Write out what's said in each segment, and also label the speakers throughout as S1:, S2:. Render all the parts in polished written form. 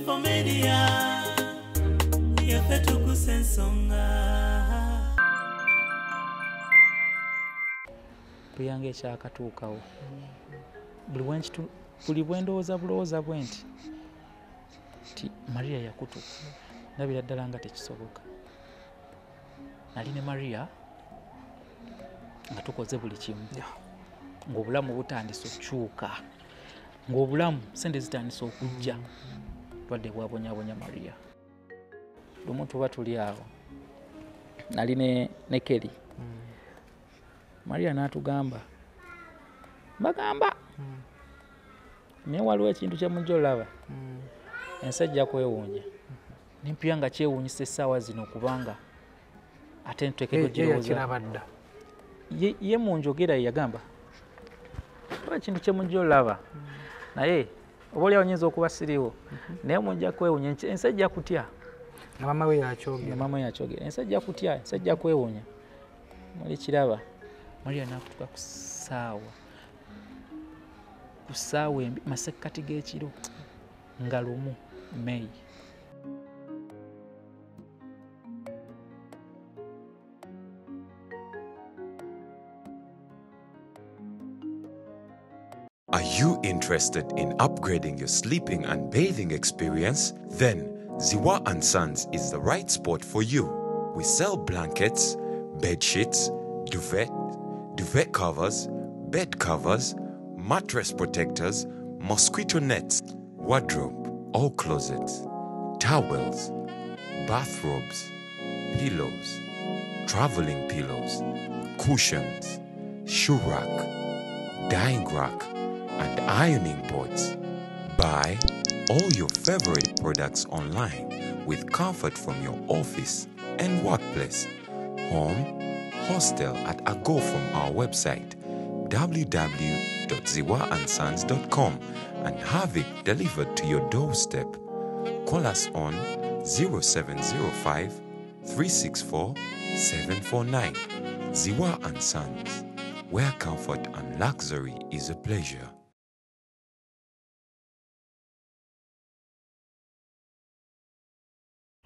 S1: Infomedia yafetu kusensonga
S2: Buyange kyakatuukawo buli bwendowooza bulowooza bwenti ti Maria yakutuka ndabira ddala nga tekisoboka. Nali ne Maria nga tukoze buli kimu ng'obulamu butandise okukyuka, ng'obulamu sente zitandise okujja, twadde bwabonyabonya Maria. Lumu tuba tuli awo nali ne Kelly. Maria n'atugamba mbagamba naye waliwo ekintu kye mujja olaba ensi ejja kwewuunya. Nimpulira nga kyewuunyisa essaawa zino kubanga ate ntuteekeddwa girowooza ye mu njogera ye yagamba oba ekintu kye mujja olaba naye oba oliawo nyinza okuba siriwo naye mujja kwewuunya ensi ejja kutya.
S3: Mama we yakyogera
S2: ensi ejja kutya, ensi ejja kwewuunya. Muli kiraba Maria n'akutuka ku ssaawa embi masekkati g'ekiro nga lumu May.
S4: Are you interested in upgrading your sleeping and bathing experience? Then Ziwa & Sons is the right spot for you. We sell blankets, bed sheets, duvet covers, bed covers, mattress protectors, mosquito nets, wardrobe, all closets, towels, bathrobes, pillows, traveling pillows, cushions, shoe rack, dyeing rack, and ironing boards. Buy all your favorite products online with comfort from your office and workplace, home, hostel at a go from our website www.ziwaansons.com and have it delivered to your doorstep. Call us on 0705 364 749. Ziwa & Sons, where comfort and luxury is a pleasure.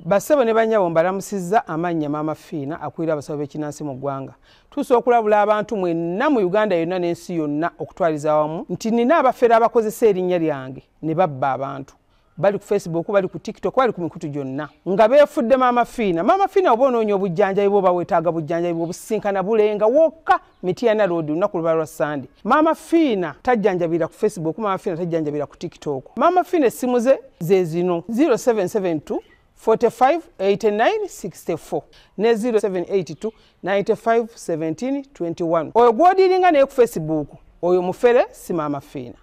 S3: Basebo ne banyabo mbalamusizza amannya Mama Fiina akwira abasawo b'ekinnansi mu ggwanga. Tusobola okulabula abantu mwenna mu Uganda yonna n'ensi yonna okutwaliza awamu nti nina abafere abakozesa erinnya lyange ne babba abantu. Bali ku Facebook, bali ku TikTok, bali ku mikutu gyonna nga beefudde Mama Fiina. Mama Fiina oba onoonya obujjanjabi bwo bawetaaga bujjanjabi obusisinkana bulenga wokka Mityana Road lunaku luba lwa Sunday. Mama Fiina tajjanjabira ku Facebook, Mama Fiina tajjanjabira ku TikTok. Mama Fiina essimu ze zino 0772 45 89 64 ne 0782 95 17 21. Oyo gwodiringa naye ku Facebook oyo mufere si Mama Fiina.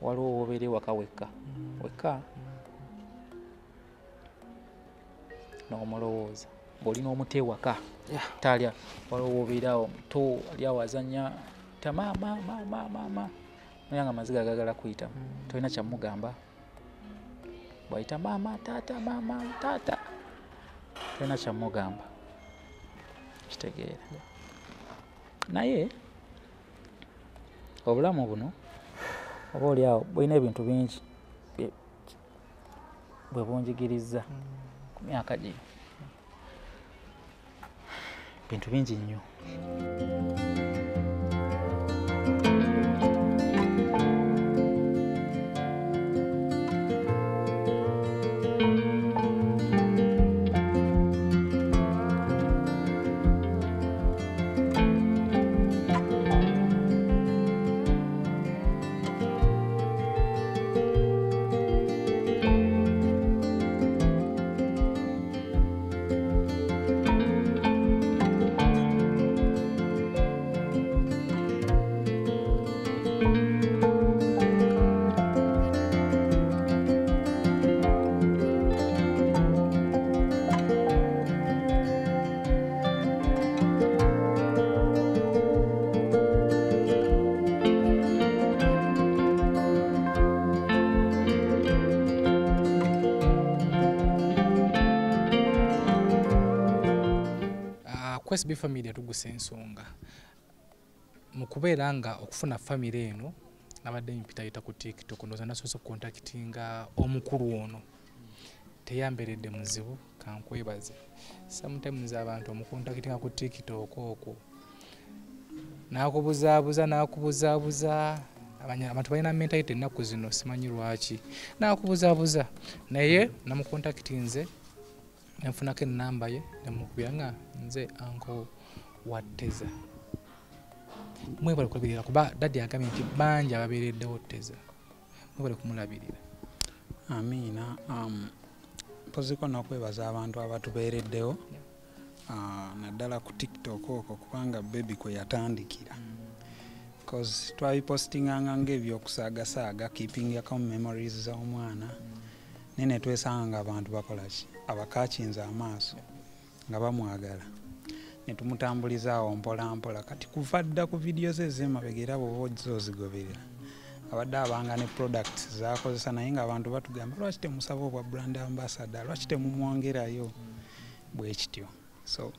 S2: Waliwo wobeere waka wekka n'omulowooza bw'olina omute waka talya. Waliwo wobeere awo muto ali awo azannya tamama naye nga amaziga gagala kuyitamu tolina kyamugamba. Bw'ayita mama taata tolina kyamugamba, kitegeera. Naye obulamu buno oba oli awo bulina ebintu bingi bwe bunjigirizza ku myaka gino, bintu bingi nnyo.
S5: SB family yatuguse ensonga mu kubeera nga okufuna family eno nabadde mpitayita ku TikTok ndoza nasoose kukontakitinga omukulu ono teyamberedde muzibu kankwebaze sometimes abantu omukontakitinga ku TikTok okwo nakubuzaabuza abantu balina mentality ennaku zino simanyi lwaki nakubuzaabuza naye namukontakitinze nenfunako ennamba ye nemukubira nga nze anko Wateza mwebale kulabirira kuba daddy agambye nti bangi ababeereddewo Teza mwebale kumulabirira.
S6: Amiina. Mpoziko n'okwebaza abantu abatubeereddewo naddala ku TikTok okwo kubanga baby kwe yatandikira because twabipostinganga ng'ebyokusaagasaaga keeping account memories z'omwana nene twesanga nga abantu bakola ki abakakinze amaaso nga bamwagala ne tumutambulizaawo mpola mpola kati kuva dda ku video ze z'emabega bw'oba ozigoberera abadde abanga ne products z'akozesa naye ng'abantu batugamba lwaki temusaba obwa brand ambassador lwaki temumwongerayo bwe kityo. So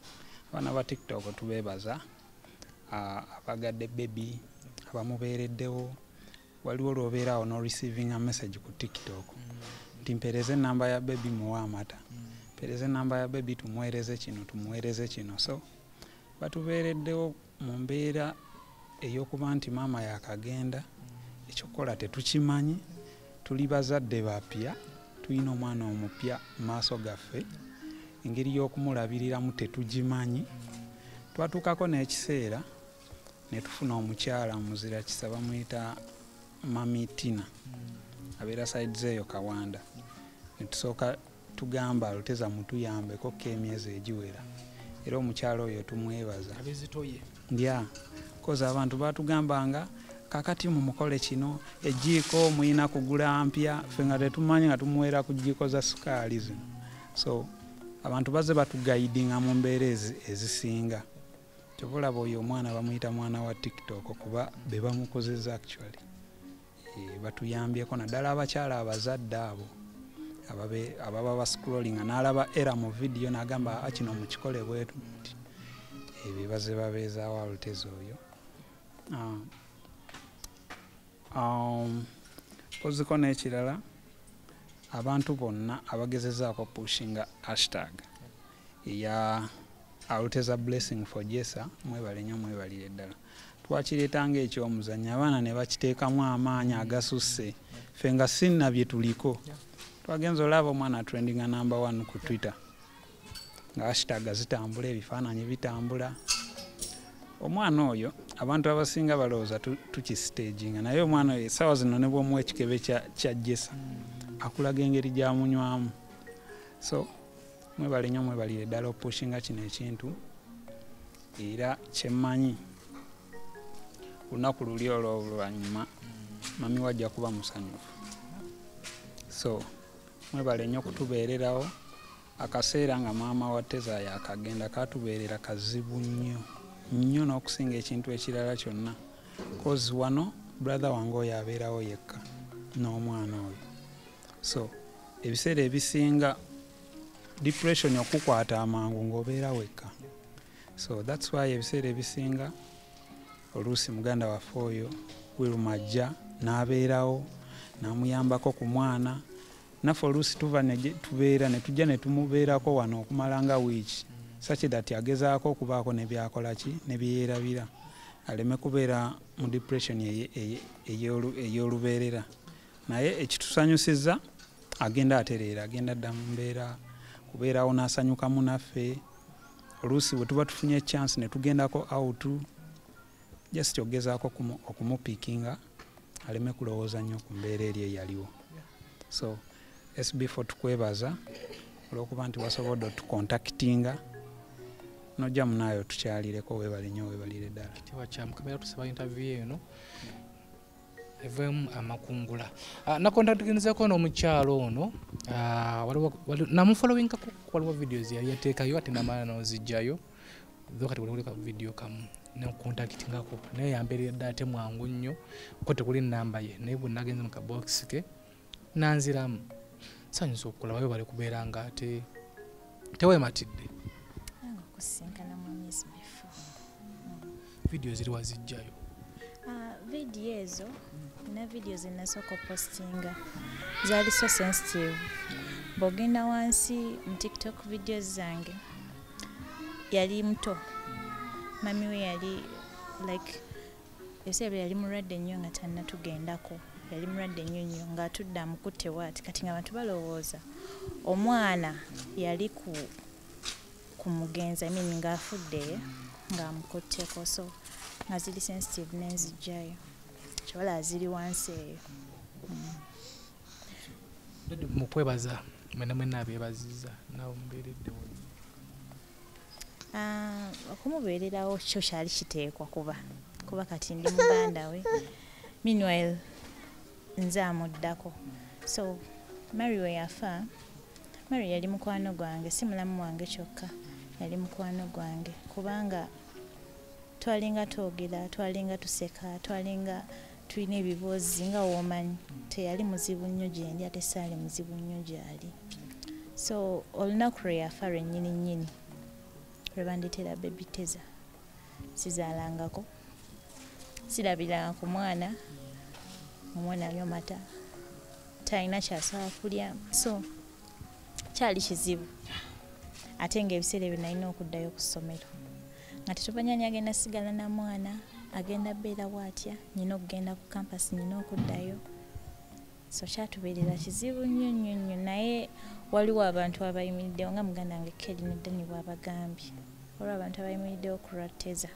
S6: abaana ba TikTok tubeebaza abagadde baby abamubeereddewo waliwo lw'obeeraawo no receiving a message ku TikTok nti mpereze ennamba ya baby muwa amata mpereze ennamba ya baby tumuweereze kino so batubeereddewo mu mbeera ey'okuba nti maama yakagenda ekyokukola tetukimanyi tuli bazadde bapya tulina omwana omupya mu maaso gaffe engeri y'okumulabiriramu tetugimanyi twatuukako n'ekiseera ne tufuna omukyala muzira kisa bamuyita Mami Tina abeera sides eyo Kawanda ne tusooka tugamba Luteza mutuyambeko emyezi egiwera era omukyala oyo tumwebaza
S5: abizitoye
S6: ndya koza abantu batugambanga kakati mu mukole kino ejiiko muyina kugula mpya ffe nga tetumanyi nga tumuweera ku jiiko za sukaali zino so abantu baze batugayidinga mu mbeera ezisinga kyobulaba oyo omwana bamuyita mwana wa TikTok kuba be bamukozeza actually batuyambyeko naddala abakyala abazadde abo ababa bascrollinga n'alaba era mu video n'agamba kino mukikole bwetu nti ebyo baze babeezaawo Luteza oyo. Poziko n'ekirala abantu bonna abagezezaako pushinga hashtag ya Luteza blessing for Jessa mwebale nnyo mwebalire ddala twakireetanga ekyomuzannyo abaana ne bakiteekamu amaanyi agasusse ffe nga sinna bye tuliko twagenza olaba omwana trendinga number 1 ku Twitter nga hashtag zitambula ebifaananyi bitambula omwana oyo abantu abasinga balowooza tukisitaginga naye omwana oyo essaawa zino ne bw'omuwa ekikebe kya Jessa akulaga engeri gy'amunywamu so mwebale nnyo mwebalire ddala opushinga kino ekintu era kyemmanyi olunaku luli olw'oluvannyuma mami wajja kuba musanyufu so mwebale nnyo kutubeererawo akaseera nga maama wa Teza yakagenda katubeerera kazibu nnyo n'okusinga ekintu ekirala kyonna kozi wano brother wange oyo abeerawo yekka n'omwana oyo so ebiseera ebisinga depression okukwata amangu ng'obeera wekka so that's why ebiseera ebisinga oluusi muganda waffe oyo Wilmajja n'abeerawo n'amuyambako ku mwana naffe oluusi tubeera ne tujja ne tumubeerako wano okumala nga wiiki such that agezaako okubaako ne byakola ki ne byeyeerabira aleme kubeera mu depression ey'olubeerera naye ekitusanyusiza agenda atereera agenda dda mu mbeera kubeerawo n'asanyukamu naffe oluusi bwe tuba tufunye chance ne tugendako out just ogezaako okumupiikinga aleme kulowooza nnyo ku mbeera eri eyaliwo so SB4 tukwebaza olw'okuba nti wasobodde otukontakitinga nojja munaayo tukyalireko weebale nnyo weebalire ddala
S5: kitiibwa kya Mukama tusaba interview eno eveemu amakungula nakontakitinzeko n'omukyalo ono namufollowingako waliwo videos yali yateekayo ate namala n'ozijjayo kati waliwo video kamu nekontakitingako naye yambeerera ddala ate mwangu nnyo ko tekuli nnamba ye naye bwe nagenze mu kabokisi ke nanziramu sanyusa okukulaba bale kubeera nga ate teweematidde
S7: okusinkana mu miezi before
S5: video ziri wazijjayo
S7: video ezo na video zinasoko postinga zali so sensitive bogenda wansi mu TikTok videos zange yali muto mami we yali like esebe yali mulwadde nnyo nga tannatugendako yali mulwadde nnyo nga atudde amukutte waati kati nga abantu balowooza omwana yali ku mugenzi nga afudde nga amukutteko so nga ziri sensitive nenzijjayo kyola ziri wansi eyo
S5: mukwebaza mwena abeebaziza nawe mubeereddewo
S7: okumubeererawo kyo kyali kiteekwa kuba kati ndi muganda we meanwhile nze amuddako so Mary we yafa Mary yali mukwano gwange si mulamu wange kyokka yali mukwano gwange kubanga twalinga twogera twalinga tuseka twalinga tulina ebiboozi nga womanyi teyali muzibu nnyo gyendi ate saali muzibu nnyo gyali so olunaku lwe yafa lwennyini lwe bandetera baby Teza sizaalangako sirabiranga ku mwana omwana alyo mata talina kyasobola kulya so kyali kizibu ate ng'ebiseera ebyo nalina okuddayo ku ssomero nga tetubanyani agenda sigala na mwana agenda beera bwatya nyina okugenda ku campus nyina okuddayo so kyatubeerera kizibu nnyo naye waliwo abantu abayimiriddewo nga muganda wange Kelly Nedani bw'abagambye waliwo abantu abayimiriddewo ku Teza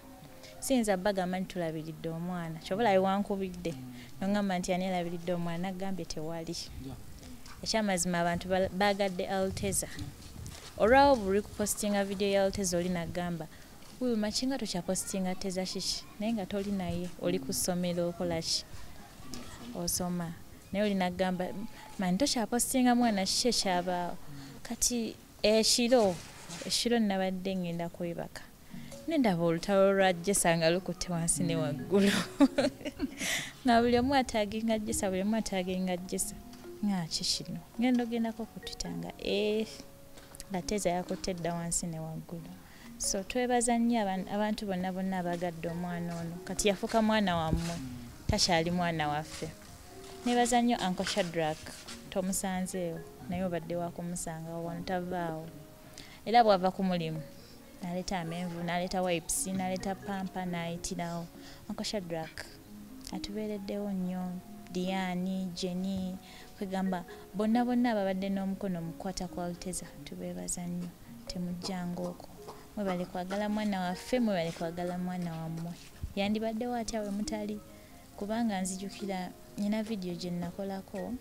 S7: siyinza bagamba nti tulabiridde omwana kyobulabe wankubidde nongamba nti ani alabiridde omwana nagambye tewali ekyamazima abantu bagadde Teza olwawo buli kupostinga video ya Teza oli nagamba uyu machinga tukyapostinga Teza kiki naye nga toli naye oli ku ssomero okola ki osoma naye oli nagamba mani tokyapostinga mwana kiki ekyabaawo kati ekiro nabadde ngenda kwebaka nendaba olutalo lwa Jessa nga lukutte wansi ne waggulu nga buli omu ataginga Jessa nga kikino ngenda ogendako ku Twitter nga nga Teza yakutte dda wansi ne waggulu so twebaza nnyo abantu bonna abagadde omwana ono kati yafuuka mwana wammwe takyali mwana waffe nebaza nnyo Uncle Shadrack tomusanzeewo naye obadde wakumusangawo wano tavaawo era bw'ava ku mulimu naleeta amenvu naleeta wipes naleeta pampa nayitirawo Uncle Shadrack atubeereddewo nnyo Diani Jenny kwegamba bonna ababadde n'omukono mukwata kwa Teza tubeebaza nnyo temujjanga okwo mwebale kwagala mwana waffe mwebale kwagala mwana wammwe yandibaddewo atya we mutali kubanga nzijukira nyina video gye nakolako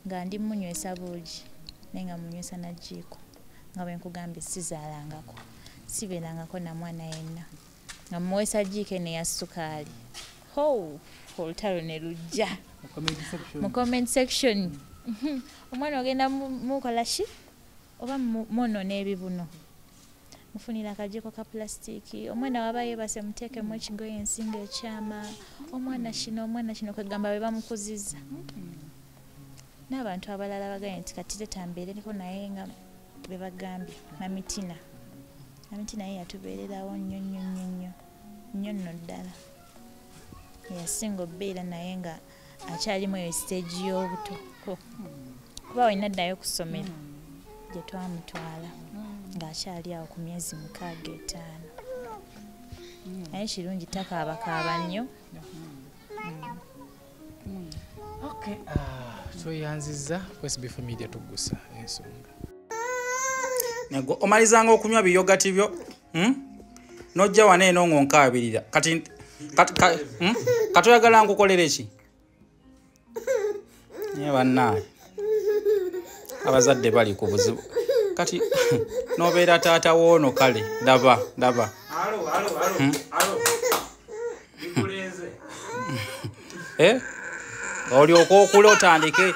S7: nga ndi munywesa buugi naye nga munywesa na jjiiko nga bwe nkugambye sizaalangako sibeerangako na mwana yenna nga muweesa jjiiko eno eya sukaali olutalo ne lujja mu comment section omwana ogenda mukola ki oba mwonoona ebibuno mufunira akajiiko ka plastic omwana waba yeebase muteekemu ekigoye ensinga ekyama omwana kino kwegamba be bamukuzizza n'abantu abalala bagambye nti kati tetambeereko naye nga be bagambye Namitina ye yatubeererawo nnyo nno ddala yasinga obbeera naye nga akyalimu eyo stage y'obuto kuba wenna addayo ku ssomero gye twamutwala ng'akyali awo ku myezi 6-5 naye kirungi takaabakaaba nnyo
S5: so yanziza SBF Media tugusa ensonga
S8: nego omalizanga okunywa biyogati byo nojja wane eno ngonkaabirira kati katoyagala nkukolera eki naye bannaye abazadde bali ku buzibu kati nobeera taata woono kale ndaba olyoka okula otandike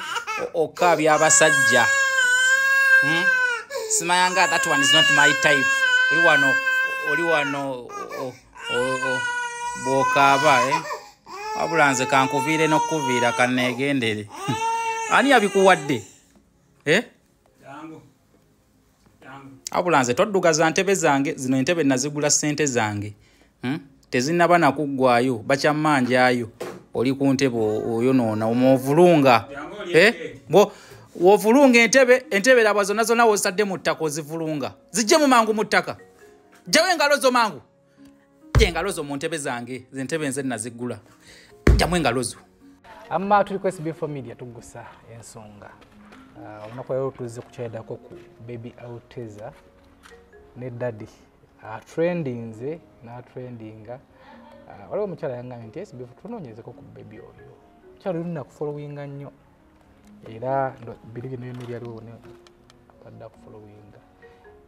S8: okkaabya abasajja simayanga that one is not my type oli wano bw'okaaba wabula nze kankuviire n'okkuviira kanneegendere ani yabikuwadde wabula nze toddugaza ntebe zange zino entebe nazigula ssente zange tezinnaba nakuggwayo bakyamanjayo oli ku ntebe oyonoona omuvulunga wovulunga entebe laba zonna zonna wozisadde mu ttaka ozivulunga zijje mu mangu mu ttaka jjawo engalo zo mangu engalo zo mu ntebe zange zentebe nze naziggula jjamu engalo zo
S5: amma tuli ku SB4 Media tugusa ensonga olunaku lero tuzze kukyayidako ku Baby Alteza ne Daddy trendinze n'atrendinga waliwo omukyala yangambye nti SB4 tunoonyezeko ku baby oyo omukyala olina kufollowinga nnyo era biri bino byaliwo badde akufollowinga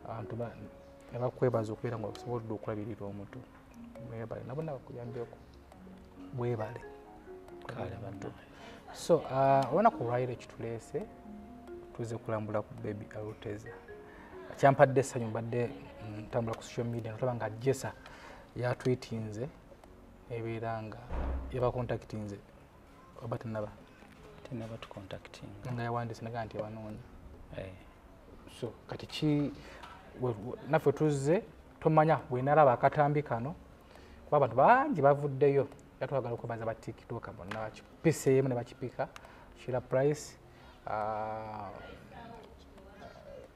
S5: abantu ne bakwebaza okubeera nga osoboledde okulabirira omutu mwebale nabonna bakuyambyeko bwebale kale bantu so olunaku olwaliro ekituleese tuze kulambula ku Baby Alteza kyampadde essanyu mbadde ntambula ku social media notaba nga Jessa yatweetinze ebeera nga yabakontaktinze oba tenaba tukontaktinga nga yawandiise nagaa nti yabanoonya so kati ki naffe tuzze tomanya bwenalaba akatambi kano kuba abantu bangi bavuddeyo yatwagala okwebaza ba tiktok bonna bakipiseemu ne bakipika Shira Price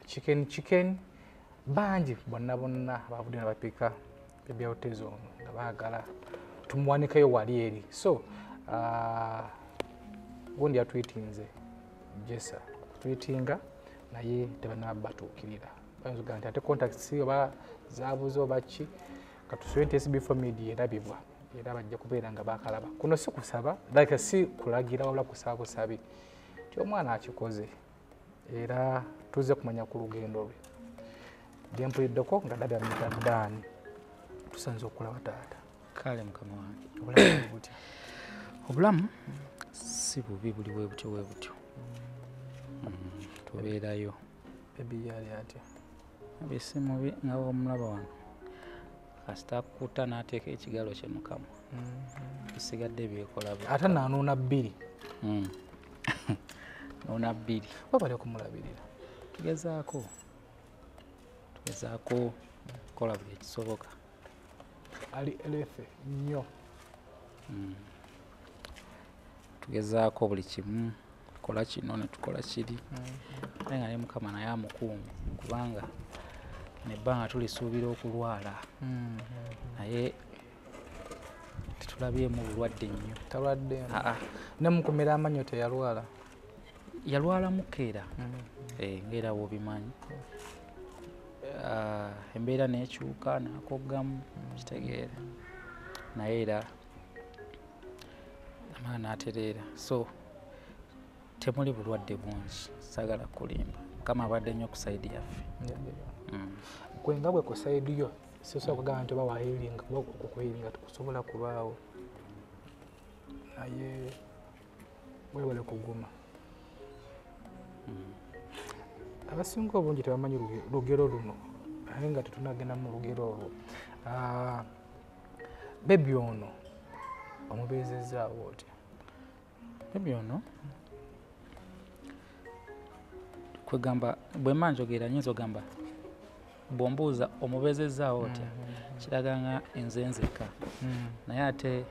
S5: chicken bangi bonna bavudde ne bapika Baby Alteza ono nga baagala tumuwanikeyo wali eri so gundi yatweetinze Jessa kutweetinga naye tebanaba batuukirira bayinza nti ate contacts oba zaabuze oba ki katusobe nti SB4 Media erabibwa era bajja kubeera nga bakalaba kuno si kusaba like si kulagira wabula kusaba busabi ti omwana akikoze era tuze kumanya ku lugendo lwe gyempuliddeko nga Daddy amuyita Ddaani tusanze okulaba taata
S8: kale mukama wange
S5: obulamu butya
S8: obulamu si bubi buli bwebutyo tubeerayo
S5: baby yali atya
S8: abisi mubi nga omulaba wano kasita akuta n'ateeka ekigalo kye mukama bisigadde byekola bwe
S5: ate nanuuna bbiri
S8: noona bbiri
S5: wabali okumulabirira
S8: tugezaako kola buli ekisoboka
S5: ali elefe nnyo
S8: tugezaako buli kimu tukola kino ne tukola kiri naye nga ne mukama naye amukuumu kubanga nebbanga tulisuubira okulwala naye tetulabyemu bulwadde nnyo
S5: talwadde ne mukumira amanyo teyalwala
S8: yalwala mukeera ngaera bwobimanyi embeera nekyuka nakoggamu kitegeera naye era amaa natereera so temuli bulwadde bungi sagala kulimba kama abadde nnyo ku saidi yaffe
S5: kwenga bwe ku saidi yo sisobola kugamba nti oba wahiringa kuba okuhiringa tukusobola kulwawo naye webale kuguma abasinga obungi tebamanyi lugero luno naye nga tetunagenda mu lugero olwo bebi ono omubeezezaawo otya
S8: bebi ono kwegamba bwemba njogera nyinza ogamba bwombuuza omubeezezaawo otya kiraga nga enze nzeka naye ate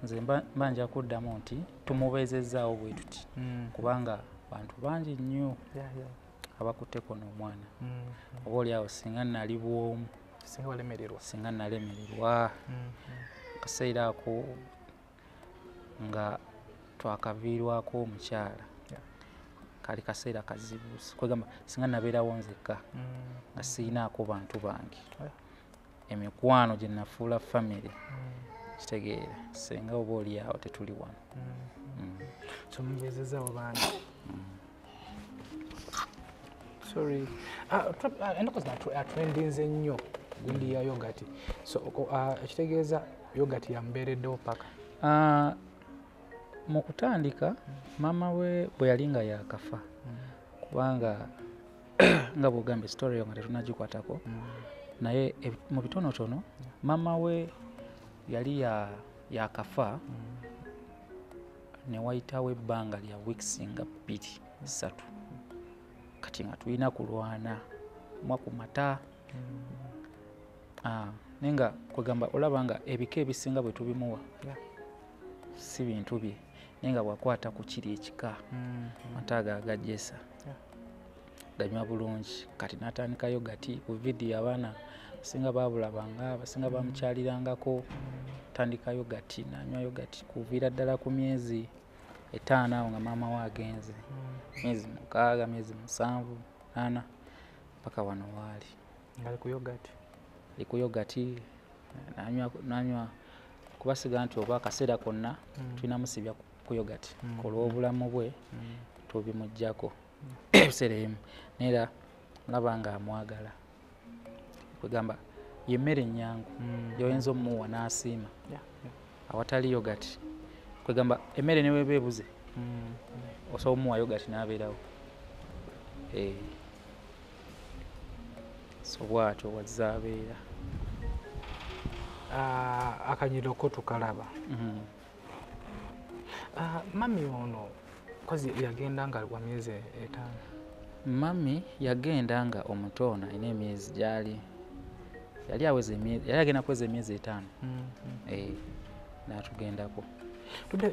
S8: nze mba nja kuddamu nti tumubeezezaawo bwe tuti kubanga bantu bangi nnyo abakutteko n'omwana oba oliawo singa nali bwomu singa nalemererwa kaseera ako nga twakaviirwako omukyala kali kaseera kazibu kwegamba singa nabeerawo nzekka nga siinaako bantu bange emikwano gye nafuula famire kitegeera senga oba oliawo tetuli wano
S5: kyomubeezezaawo bangi sorry ennaku zino atrendinze nnyo gundi ya yogati so ekitegeeza yogati yambeereddewo paka
S8: mu kutandika maama we bwe yali nga yakafa kubanga nga bwogamba esitori yo nga tetunagikwatako naye mu bitonotono maama we yali yakafa ne wayitawo ebbanga lya weeks nga 2-3 kati nga tulina kulwana mwaku mata
S2: nenga kwegamba olaba nga ebika ebisinga bwe tubimuwa si bintu bye nenga bwakwata ku kiri ekika mataaga agajjesa ganywa bulungi kati n'atandika yogati ku vidiyo abaana singa babulabanga basinga bamukyalirangako tandika yogati nanywa yogati kuviira ddala ku myezi 5 awo nga maama we agenze myezi 6 myezi 7 8 paka wano waali
S5: ngali ku yogati nanywa kubasiga nti oba akaseera konna tulina musibya ku yogati olw'obulamu bwe tubimuggyako ebiseera ebimu neera mulaba nga amwagala kwegamba yemmere ennyangu gyoyinza omuwa n'asiima awatali yogati kwegamba emmere neweeba ebuze osobola omuwa yogati n'abeerawo so bwatyo wazza abeera akanyiroko tukalaba mami ono kozi yagenda nga wa myezi 5
S2: mami yagenda nga omutoona ina emyezi gyali yali aweze emyezi yali agenda kweza emyezi 5 n'atugendako
S5: tudde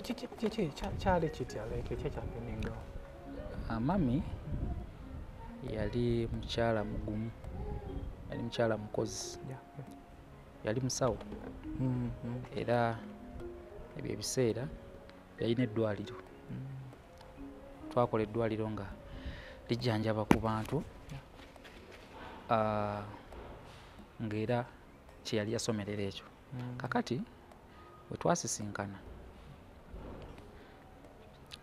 S5: kyali kitya like kyakyageninga
S2: mami yali mukyala mugumu yali mukyala mukozi yali musawo era ebyo ebiseera yalina eddwaliro twakola eddwaliro nga lijjanjaba ku bantu ng'era kye yali yasomerera ekyo kakati bwe twasisinkana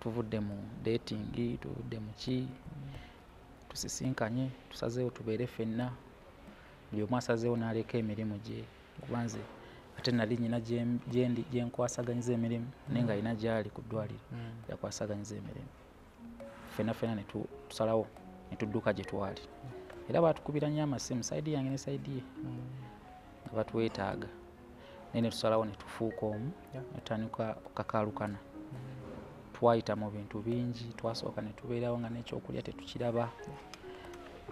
S2: tuvudde mu dating tuvudde mu ki tusisinkanye tusazeewo tubeere ffenna buli omu asazeewo n'aleka emirimu gye kubanze ate nali nyina gye nkwasaganyiza emirimu naye nga alina gyali ku ddwaliro yakwasaganyiza emirimu ffenna ne tusalawo ne tudduka gye twali era batukubira nnyo amasimu sayidi yange ne sayidi ye nga batwetaaga naye ne tusalawo ne tufuuka omu ne tutandika okakaalukana twayita mu bintu bingi twasooka ne tubeerawo nga n'ekyokulya tetukiraba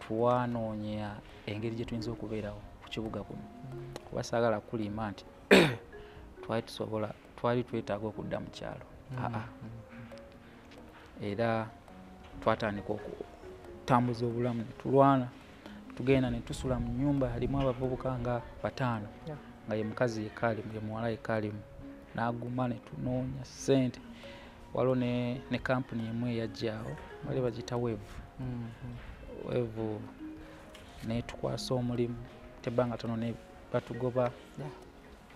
S2: twanoonya engeri gye tuyinza okubeerawo ku kibuga kuno kuba saagala kulimba nti twali twetaaga okudda mu kyalo era twatandika okutambuza obulamu ne tulwana tugenda ne tusula mu nnyumba alimu abavubuka nga 5 nga ye mukazi yekaalimu ye muwala yekaalimu n'aguma ne tunoonya ssente waliwo ne kampuni emu eyajjaawo bali bagita weevu netukwasa omulimu tebbanga tono ne batugoba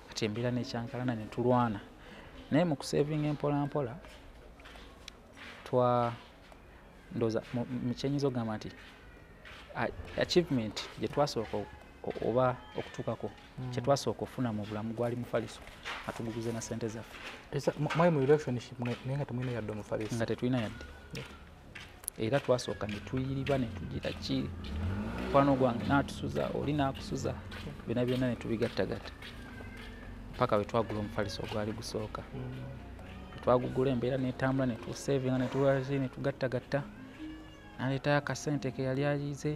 S2: kati embeera nekyankalana ne tulwana naye mu kusevinga empolampola ndoza mukyenyiza ogamba nti achievement gye twasooka oba okutuukako kye twasooka okufuna mu bulamu gwali mufaliso atuguguze na sente zaffe
S5: mwali mu relationship naye nga temulina yadde omufaliso
S2: nga tetulina yadde era twasooka ne tuyiriba ne tugira ki mukwano gwange n'atusuza oli n'akusuza byonna ne tubigattagatta paka bwe twagula omufaliso ogwali gusooka twagugula embeera netambula ne tusevinga ne tuwazi ne tugattagatta naleetayo akasente ke yali ayize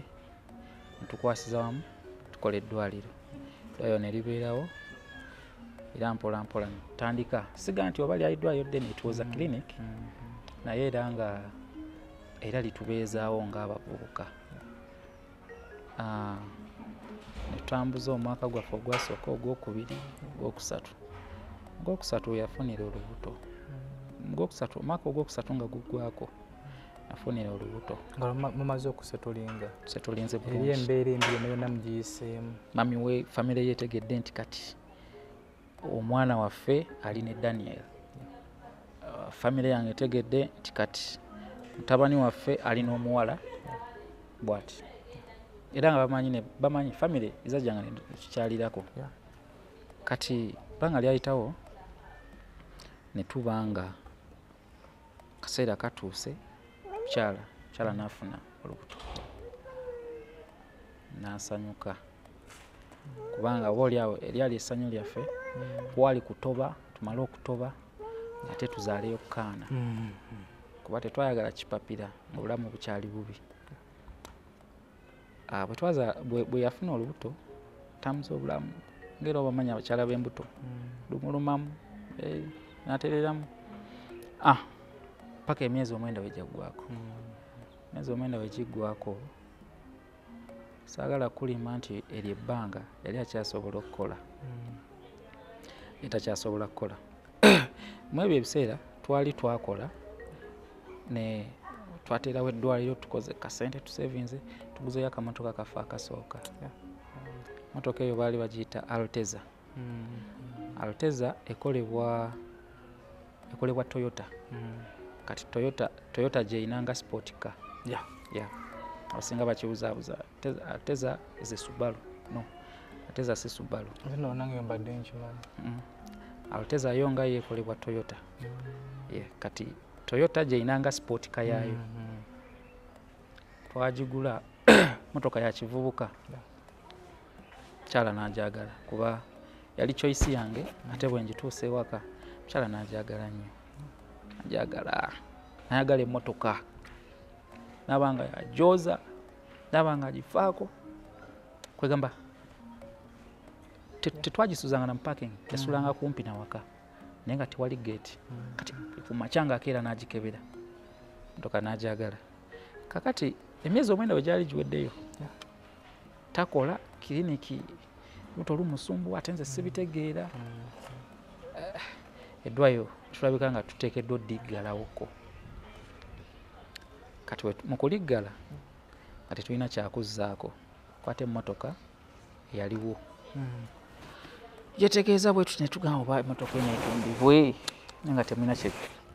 S2: ne tukwasiza wamu tukola eddwaliro ne libeerawo era mpolampola ne tutandika siga nti oba lyali ddwaliro ddene etuwoza clinic naye era nga era litubeezaawo ng'abavubuka ne tutambuza omwaka gwaffe ogwasooka ogwokubiri ogwokusatu yafunira olubuto omwaka ogwokusatu nga guggwako yafunira olubuto
S5: nga mumaze okusetulinga
S2: setulinze
S5: eri embeera embi yonna mugiyiseemu
S2: mami we famire yetegedde nti kati omwana waffe ali ne Daniel famire yange etegedde nti kati mutabani waffe ali n'omuwala bwati era nga bamanyi famire izajjanga netukyalirako kati banga lyayitawo ne tubanga kaseera katuuse mukyala n'afuna olubuto n'asanyuka kubanga oba oliawo eryali essanyu lyaffe wali kutoba tumale okutoba ate tuzaaleyo kaana kuba tetwayagala kipapira nga obulamu bukyali bubi bwe yafuna olubuto tambuza obulamu
S8: ngera obamanya abakyala b'embuto lumulumamu n'atereramu paka emyezi 9 wegyaggwako emyezi 9 wegiggwako saagala kulima nti eri ebbanga yali akyasobola okukola etakyasobola kukola mu ebyo ebiseera twali twakola ne twaterawo eddwaliro tukoze kasente tusevinze tuguzeyo akamotoka kafe akasooka motoka eyo baali bagiyita Alteza Alteza ekolebwa Toyota kati Toyota gyeinanga sport car abasinga bakibuzaabuza Alteza is a Subaru no Alteza si Subaru Alteza yo nga yekolebwa Toyota kati Toyota gyeinanga sport car yaayo twagigula motoka ya kivubuka kyala n'ajagala kuba yali choice yange ate bwe njituuse ewaka kyala n'ajagala nnyo ayagala emmotoka nabanga yajoza nabanga agifaako kwegamba tetwagisuzanga na parking yasulanga kumpi na waka naye nga tewali gate kati kumakyanga akeera n'agikebera motoka n'ajagala kakati emyezi 9 wegyali giweddeyo takola kiriniki luto lumusumbu ate nze sibitegeera eddwayo tulabika nga tuteekeddwa oddiggalawoko kati mu kuliggala nga tetulina kyakuzzaako kwata emmotoka eyaliwo yetegeeza bwetu ne tugamba oba emmotoka eno etundibwe nga temulina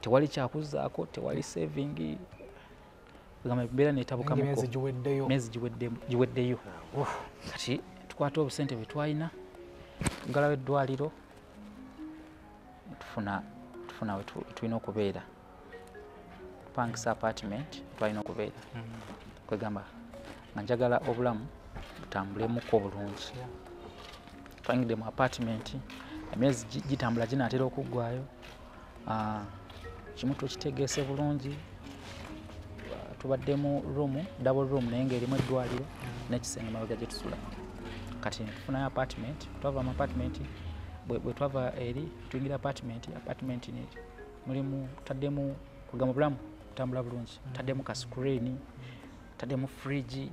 S8: tewali kyakuzzaako tewali saving kugamba embeera neetabukamuko emyezi giweddeyo kati tukwata obusente bwe twalina tugalawo eddwaliro tufuna we tulina okubeera tupangisa apartment twalina okubeera kwegamba nga njagala obulamu butambulemuko bulungi twangidde mu apartment emyezi gitambula ginaatera okuggwayo kimu tukitegeese bulungi tubadde mu double room naye ng'erimu eddwaliro n'ekisenge mabega gye tusula kati tufunayo apartment twava mu apartment bwe twava eri tuyingira apartment mulimu taddemu kugamba bulamu kutambula bulungi taddemu ka screen taddemu fridge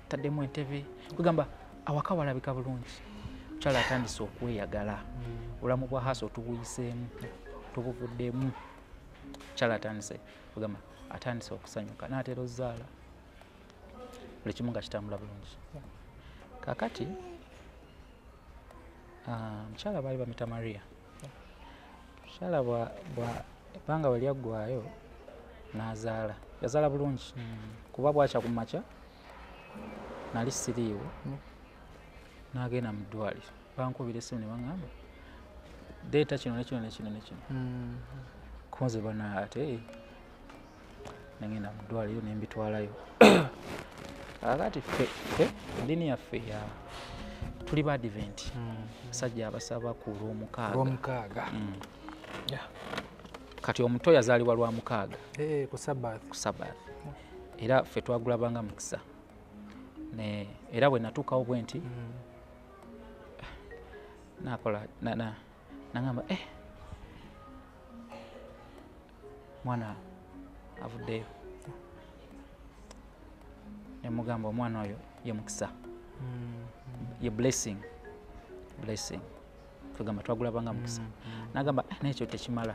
S8: taddemu entebe kugamba awaka walabika bulungi kyala atandise okweyagala obulamu bwa haso tubuyiseemu tubuvuddemu kyala atandise kugamba atandise okusanyuka n'atera ozaala buli kimu nga kitambula bulungi kakati mukyala baali bamita Maria mukyala ebbanga we lyaggwayo n'azaala yazaala bulungi kuba bwakya ku makya nali siriiwo n'agenda mu ddwaliro bankubira essimu ne baŋŋamba deeta kino nekino nekino nekino konze bana ate nagenda mu ddwaliro ne mbitwalayo kakati ffe eddiini yaffe tuli ba advent basajja abasaba ku lw'omukaaga kati omuto yazaalibwa lwa mukaaga ku Sabbath era ffe twagulabanga mukisa era bwe natuukawo bwe nti nakola nagamba mwana avuddeyo nemugamba omwana oyo ye mukisa ye blessing tugamba twagulabanga mukisa nagamba nekyo tekimala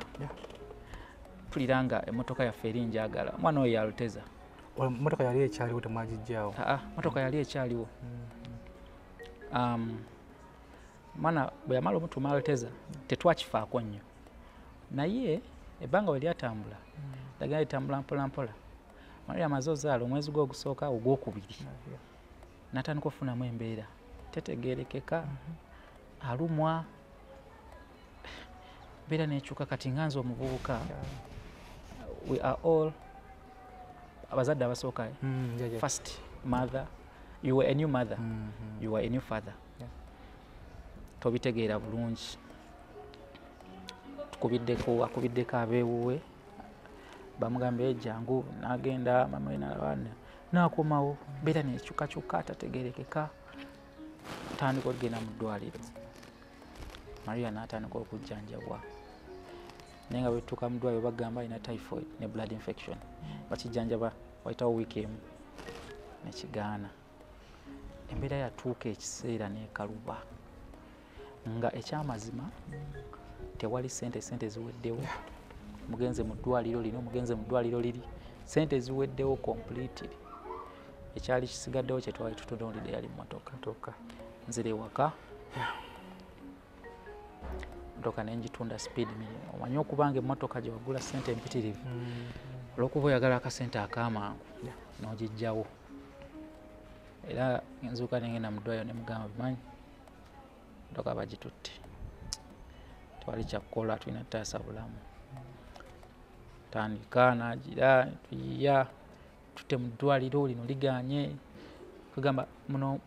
S8: tuliranga emmotoka yaffe eri njagala omwana oyo yaluteza
S5: motoka yali ekyaliwo temwagijjaawo
S8: motoka yali ekyaliwo mwana bwe yamala omutuma alteza tetwakifaako nnyo naye ebbanga we lyatambula lagenda litambula mpolampola Maria amaze ozaala omwezi gwe ogusooka ogwokubiri natandika okufunamu embeera tetegeerekeka alumwa embeera nekyuka kati nga nze omuvubuka we are all abazadde abasooka first mother you were a new mother you were a new father tobitegeera bulungi akubiddeko abeewuwe bamugamba ejangu n'agenda mama n'abaana n'akomawo mbeera nekyukakyuka atategeerekeka tandika okugenda mu ddwaliro
S2: Maria n'atandika okujjanjabwa naye nga bwetutuuka mu ddwaliro bagamba alina typhoid ne blood infection bakijjanjaba wayitawo wiiki emu nekigaana. Embeera yatuuka ekiseera n'ekaluba nga ekyamazima tewali sente ziweddewo. Mugenze mu ddwaliro lino, mugenze mu ddwaliro liri, sente ziweddewo completely. Ekyali kisigaddewo kye twali tutunuulidde yali mmotoka. Nzire ewaka mmotoka nenjitunda speed million. Omanyi okubanga emmotoka gye wagula sente empitirivu olw'okuba oyagala akasente ak'amangu n'ogijjawo. Era nzuuka nengenda mu ddwaliro ne mugamba bimanyi mmotoka bagitutte, tewali kyakukola, tulina taasa bulamu. Tandika n'agira tuyiya tutte mu ddwaliro lino liganye. Kugamba muno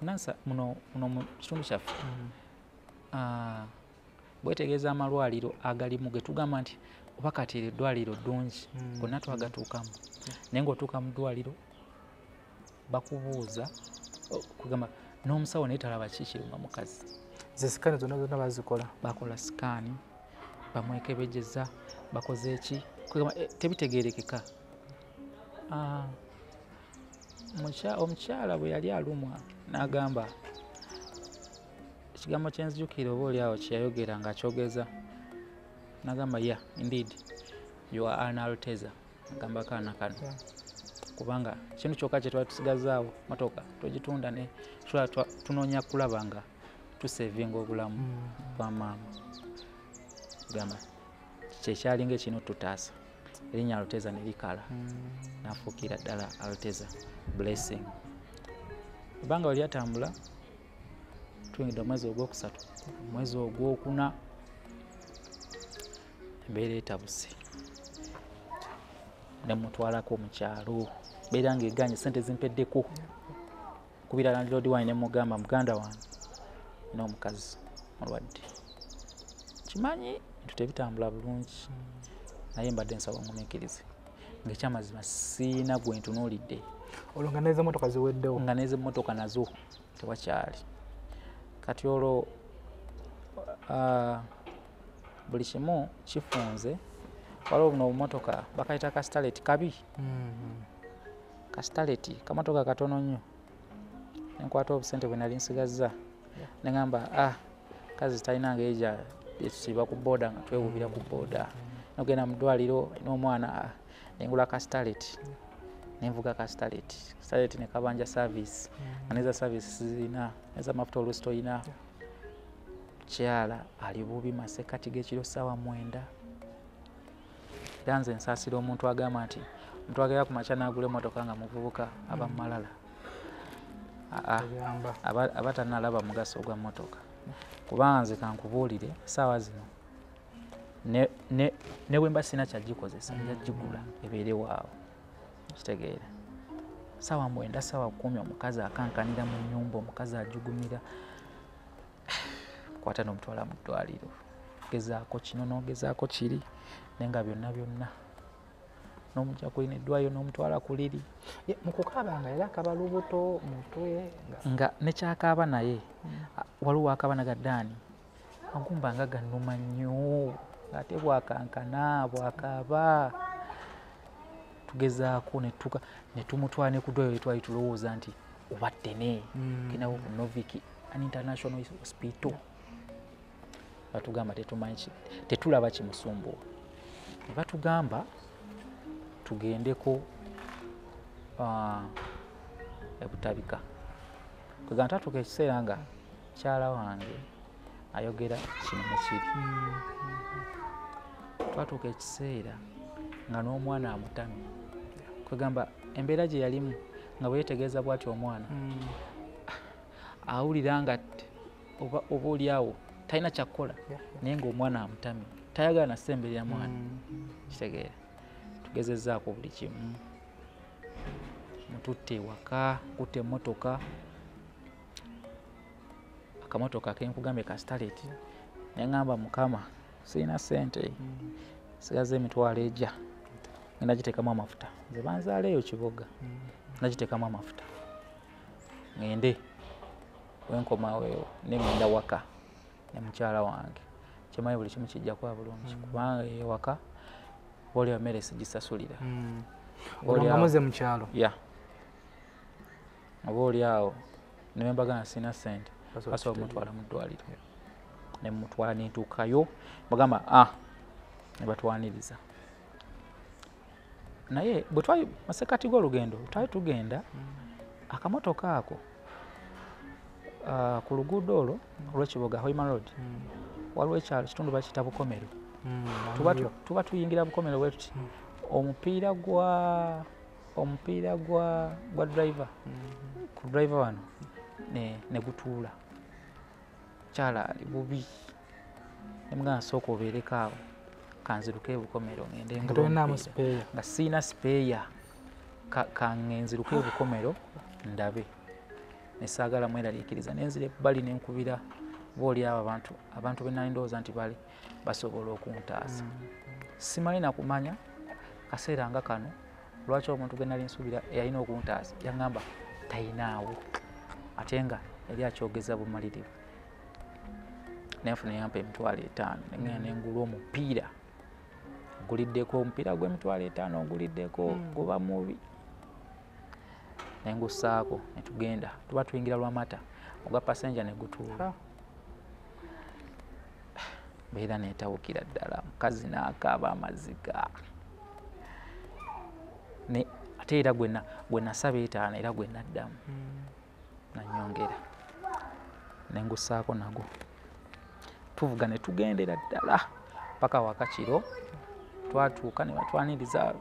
S2: mu kitundu kyaffe bwetegeeza amalwaliro agalimu ge tugamba nti oba kati eryo eddwaliro ddungi gonna twagatuukamu, naye ng'otuuka mu ddwaliro bakubuuza kugamba n'omusawo naye talaba kikiruma mukazi.
S5: Ze sikaani zonna bazikola,
S2: bakola sikaani, bamwekebejeza, bakoze eki kugamba tebitegeerekeka. Omukyala bwe yali alumwa n'agamba ekigambo kyenzijukira oba oliawo kyeyayogera ng'akyogeza n'agamba indeed you are an Alteza. Agamba kaana kano kubanga kintu kyokka kye twali tusigazaawo motoka togitunda ne tunoonya kulaba nga tusevinga obulamu bwa maama. Gamba kyekyalinga ekino tutaasa erinnya Alteza ne likala n'afuukira ddala Alteza Blessing. Ebbanga we lyatambula tuyingidde omwezi ogwokusatu, omwezi ogwokuna embeera etabuse ne mutwalako mu kyalo. Beera ng'eganye sente zimpeddeko kubira landlord wange ne mugamba muganda wange n'omukazi mulwadde, kimanyi bintu tebitambula bulungi naye mbadde nsaba omumiikirize ng'ekyamazima siina gwe ntunuulidde.
S5: Olwo nga n'ezo mmotoka ziweddewo,
S2: nga n'ezo mmotoka nazo tewakyali. Kati olwo buli kimu kifunze. Waliwo buno obumotoka bakayita kastaleti kabi. Kastaleti kamotoka katono nnyo. Nenkwata obusente bwe nali nsigazza ne ngamba kazi talina ng'eja etusiba ku booda nga twewubira ku booda. Nogenda mu ddwaliro n'omwana nengula kastaleti nenvuga kastaleti. Kastaleti ne kabanja service nga neza service zirina neza mafuta oluusi toyina. Kyala ali bubi masekati g'ekiro ssaawa 9. Era nze nsaasira omuntu agamba nti omuntu agera ku makya n'agula emmotoka nga muvubuka aba malala. Aba tannalaba mugaso gwa mmotoka. Kubanga nze kankubuulire essaawa zino ne bwe mba sina kyagikozesa njagigula ebeere waawo. Kitegeera ssaawa 9 ssaawa 10 omukazi akankanira mu nnyumba, omukazi ajugumira, kwata n'omutwala mu ddwaliro. Gezaako kino n'ogezaako kiri naye nga byonna n'omujja kulina eddwaliro n'omutwala ku liri.
S5: Mu kukaaba nga era akaba lubuto mutwe
S2: nga nekyakaaba naye waliwo akaaba nagaddaani agumba nga gannuma nnyo ate bwakankana bwakaaba. Tugezaako ne tumutwala ne ku ddwaliro twali tulowooza nti oba ttene genawo ku Novik International Hospital. Batugamba tetumanyi tetulaba kimusumbuwa. Ne batugamba tugendeko ebutabika. Kwegamba twatuuka ekiseera nga mukyala wange ayogera kino mukiri. Twatuuka ekiseera nga n'omwana amutamye. Kwegamba embeera gye yalimu nga bwe yeetegeeza bw'ati omwana awulira nga oba oliawo talina kyakukola naye ng'omwana amutamye tayagala nasemberera mwana. Kitegeera tugezezzaako buli kimu, mututte ewaka, kutte emmotoka, akamotoka kenkugambye kastaleti. Ne ngamba Mukama sirina ssente, sigaza emitwalo ejja ngenda giteekamu amafuta. Nze banzaaleeyo Kiboga nagiteekamu amafuta ngende wenkomaweewo ne ngenda waka ne mukyala wange kyemaye buli kimu kijja kuba bulungi kubanga ewaka oli amere sigisasulira
S5: olonga muze mu kyalo
S2: oba oli awo ne mbagana sina ssente basobola omutwala mu ddwaliro ne mutwala n'entuukayo bagamba ne batwaniriza naye bwe twali masekati g'olugendo twali tugenda akamotoka ako ku luguudo olwo olw'ekiboga Hoima Road waliwo ekyalo kitundu bakiyita Bukomero tuba tuyingira Bukomero bwe tuti omupiira gwa driver ku driver wano ne gutuula kyala ali bubi nemugana sooka obeereko awo kanziruke Bukomero ngende nga siina sipeeya kangenziruke Bukomero ndabe nesaagala mweraliikiriza nenzira ebbali nenkubira booli abo abantu benali ndowooza nti bali basobola okuntaasa simanyi nakumanya kaseera nga kano lwaki omuntu gwe nali nsuubira yalina okuntaasa yaŋŋamba tayinaawo ate nga yali akyogeza bumalirivu nenfuna yampa $5,000 nengenda nengula omupiira oguliddeko omupiira gw'emitwalo 5 oguliddeko guba mubi nengusaako netugenda tuba tuyingira Lwamata ogwa passenger negutuula beera netawukira ddala mukazi n'akaaba amaziga ate era gwe nasaba 5 era gwe naddamu nanyongera nengusaako nago tuvuga ne tugendera ddala paka Wakakiro twatuuka ne batwaniriza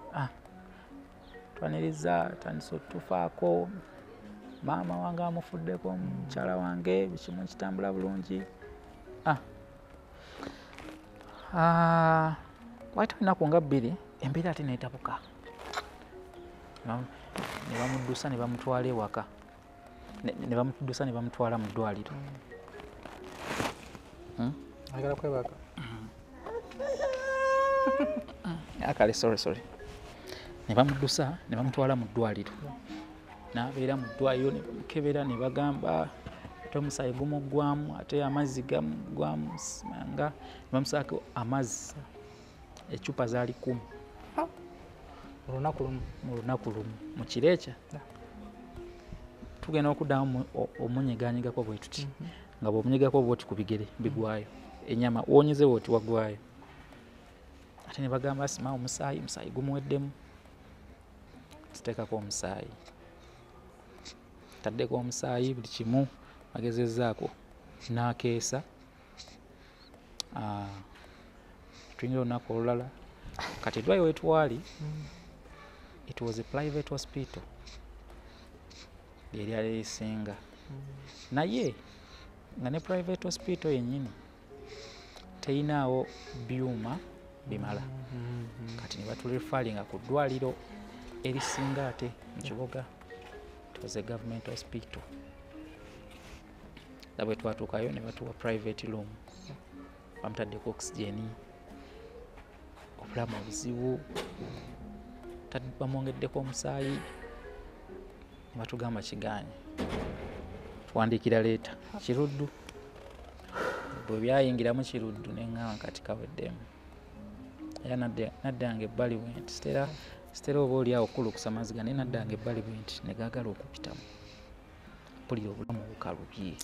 S2: tandisa otufaako maama wange amufuddeko mukyala wange bikimu kitambula bulungi wayita ennaku nga 2 embeera ate neetabuka ne bamuddusa ne bamutwala ewaka ne bamuddusa ne bamutwala mu ddwaliro
S5: agala kwebaka
S2: akale sorry ne bamuddusa ne bamutwala mu ddwaliro n'abeera mu ddwaliro ne bamukebera ne bagamba ate omusaayi gumuggwamu ate amazzi gamugwamu nga ne bamusaako amazzi ecupa zaali 10 mu lunaku lumu mu kiro ekyo tugenda okuddamu omunyeganyegako bwe tuti nga bw'omunyegako bwoti ku bigere bigwayo enyama wonyeze woti wagwayo ate ne bagamba asima omusaayi gumuweddemu tuteekako omusaayi taddeko omusaayi buli kimu bagezezzaako n'akeesa tuyingira olunaku olulala kati eddwaliro wetwali it was a private hospital lyeri alisinga naye nga ne private hospital yennyini teyinaawo byuma bimala kati ne baturefalinga ku ddwaliro erisinga ate mu kibuga it was a government hospital labwe twatuukayo ne batuwa private room bamutaddeko oxygeni obulamu obuzibu bamwongeddeko omusaayi batugamba kiganye tuwandiikira leeta kiruddu bwe byayingiramu kiruddu neŋŋamba kati kaweddemu era naddange ebbali bwe nti sitera oba oli awo okulukusa maziga naye naddange ebbali bwe nti ne gaagala okupitamu mpulira obulamu bukalubye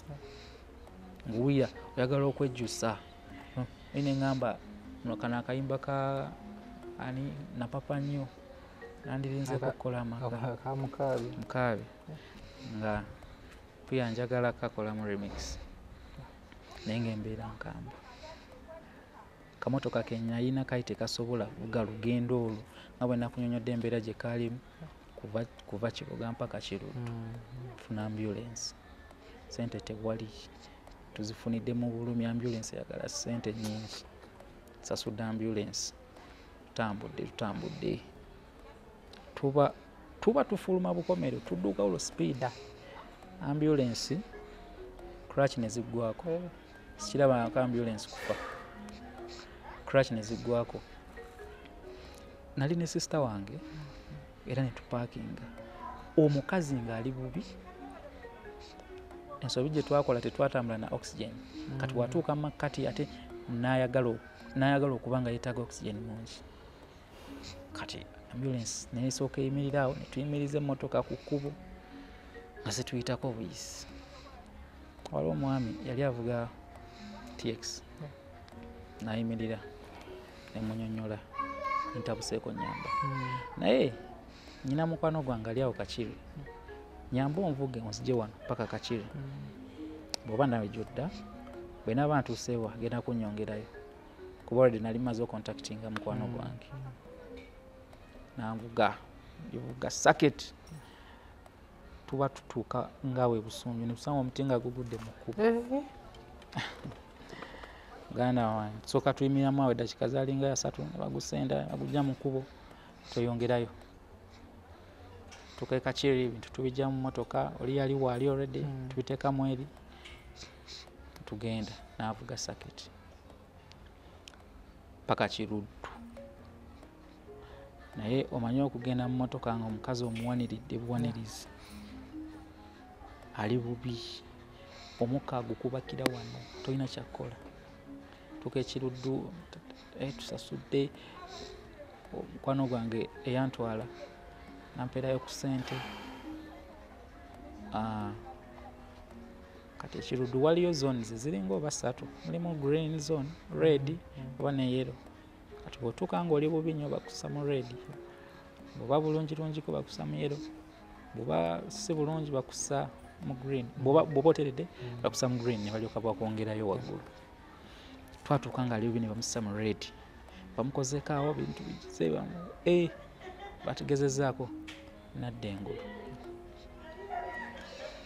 S2: nguwira oyagala okwejjusa naye neŋŋamba kano akayimba ka ani napapa nnyo nandirinzeko okukola amaka mukaabi nga pia njagala kakola mu remix naye ng'embeera nkamba kamotoka kenyayina kali tekasobola kuvuga lugendo olwo nga bwe nakunyonyodde embeera gye kaalimu kuva Kiboga mpaka Kiruddu funa ambulance sente tewali tuzifunidde mu bulumi ambulance yagala sente nnyingi sasudde ambulance tutambudde tuba tufuluma Bukomero tudduka olwo speeda ambulance crash ne ziggwako sikiraba ka ambulance kufa crash ne ziggwako nali ne sister wange era ne tupakinga omukazi ng'ali bubi ensobi gye twakola tetwatambula na oxygen kati watuuka mu makkati ate n'ayagala okuba nga yeetaaga oxygen mungi. Kati ambulance neesooka eyimirira awo, ne tuyimiriza emmotoka ku kkubo nga zituyitako buyisi. Waliwo omwami yali avuga TX n'ayimirira ne munyonnyola ntabuseeko nnyamba. Naye nnyina mukwano gwange ali awo Kakiri, nyamba onvuge onzigye wano paka Kakiri. Bw'oba nawe gy'odda, bwe naaba ntuuseewo agenda kunnyongerayo kuba already nali maze okontaktinga mukwano gwange. Nanvuga saketi, tuba tutuuka ngaawe Busunju ne tusanga omuti nga gugudde mu kkubo. Muganda wange tusooka tuyimiramu awo eddakiika zaalinga 3 ne bagusenda bagujja mu kkubo tweyongerayo. Tukae Kakiri ebintu tubijja mu mmotoka, oli yali waali already tubiteekamu eri tugenda. N'avuga saketi paka Kiruddu. Naye omanyi okugenda mu mmotoka nga omukazi omuwaniridde buwanirizi ali bubi, omukka agukubakira wano, tolina kyakkola. Tuka Kiruddu tusasudde, mukwano gwange eyantwala nampeerayo ku ssente. Kati Kiruddu waliyo zones ziringa oba 3, mulimu green zone, red oba ne yellow. Kati bw'otuuka ng'oli bubi nnyo bakussa mu red, bw'oba bulungirungiko bakussa mu yellow, bw'oba si bulungi bakussa mu green, bw'oba oteredde bakussa mu green ne balyoka bakwongerayo waggulu. Twatuuka ng'ali bubi ne bamussa mu red, bamukozeeko awo bintu bigize bategezezaako nadda engulu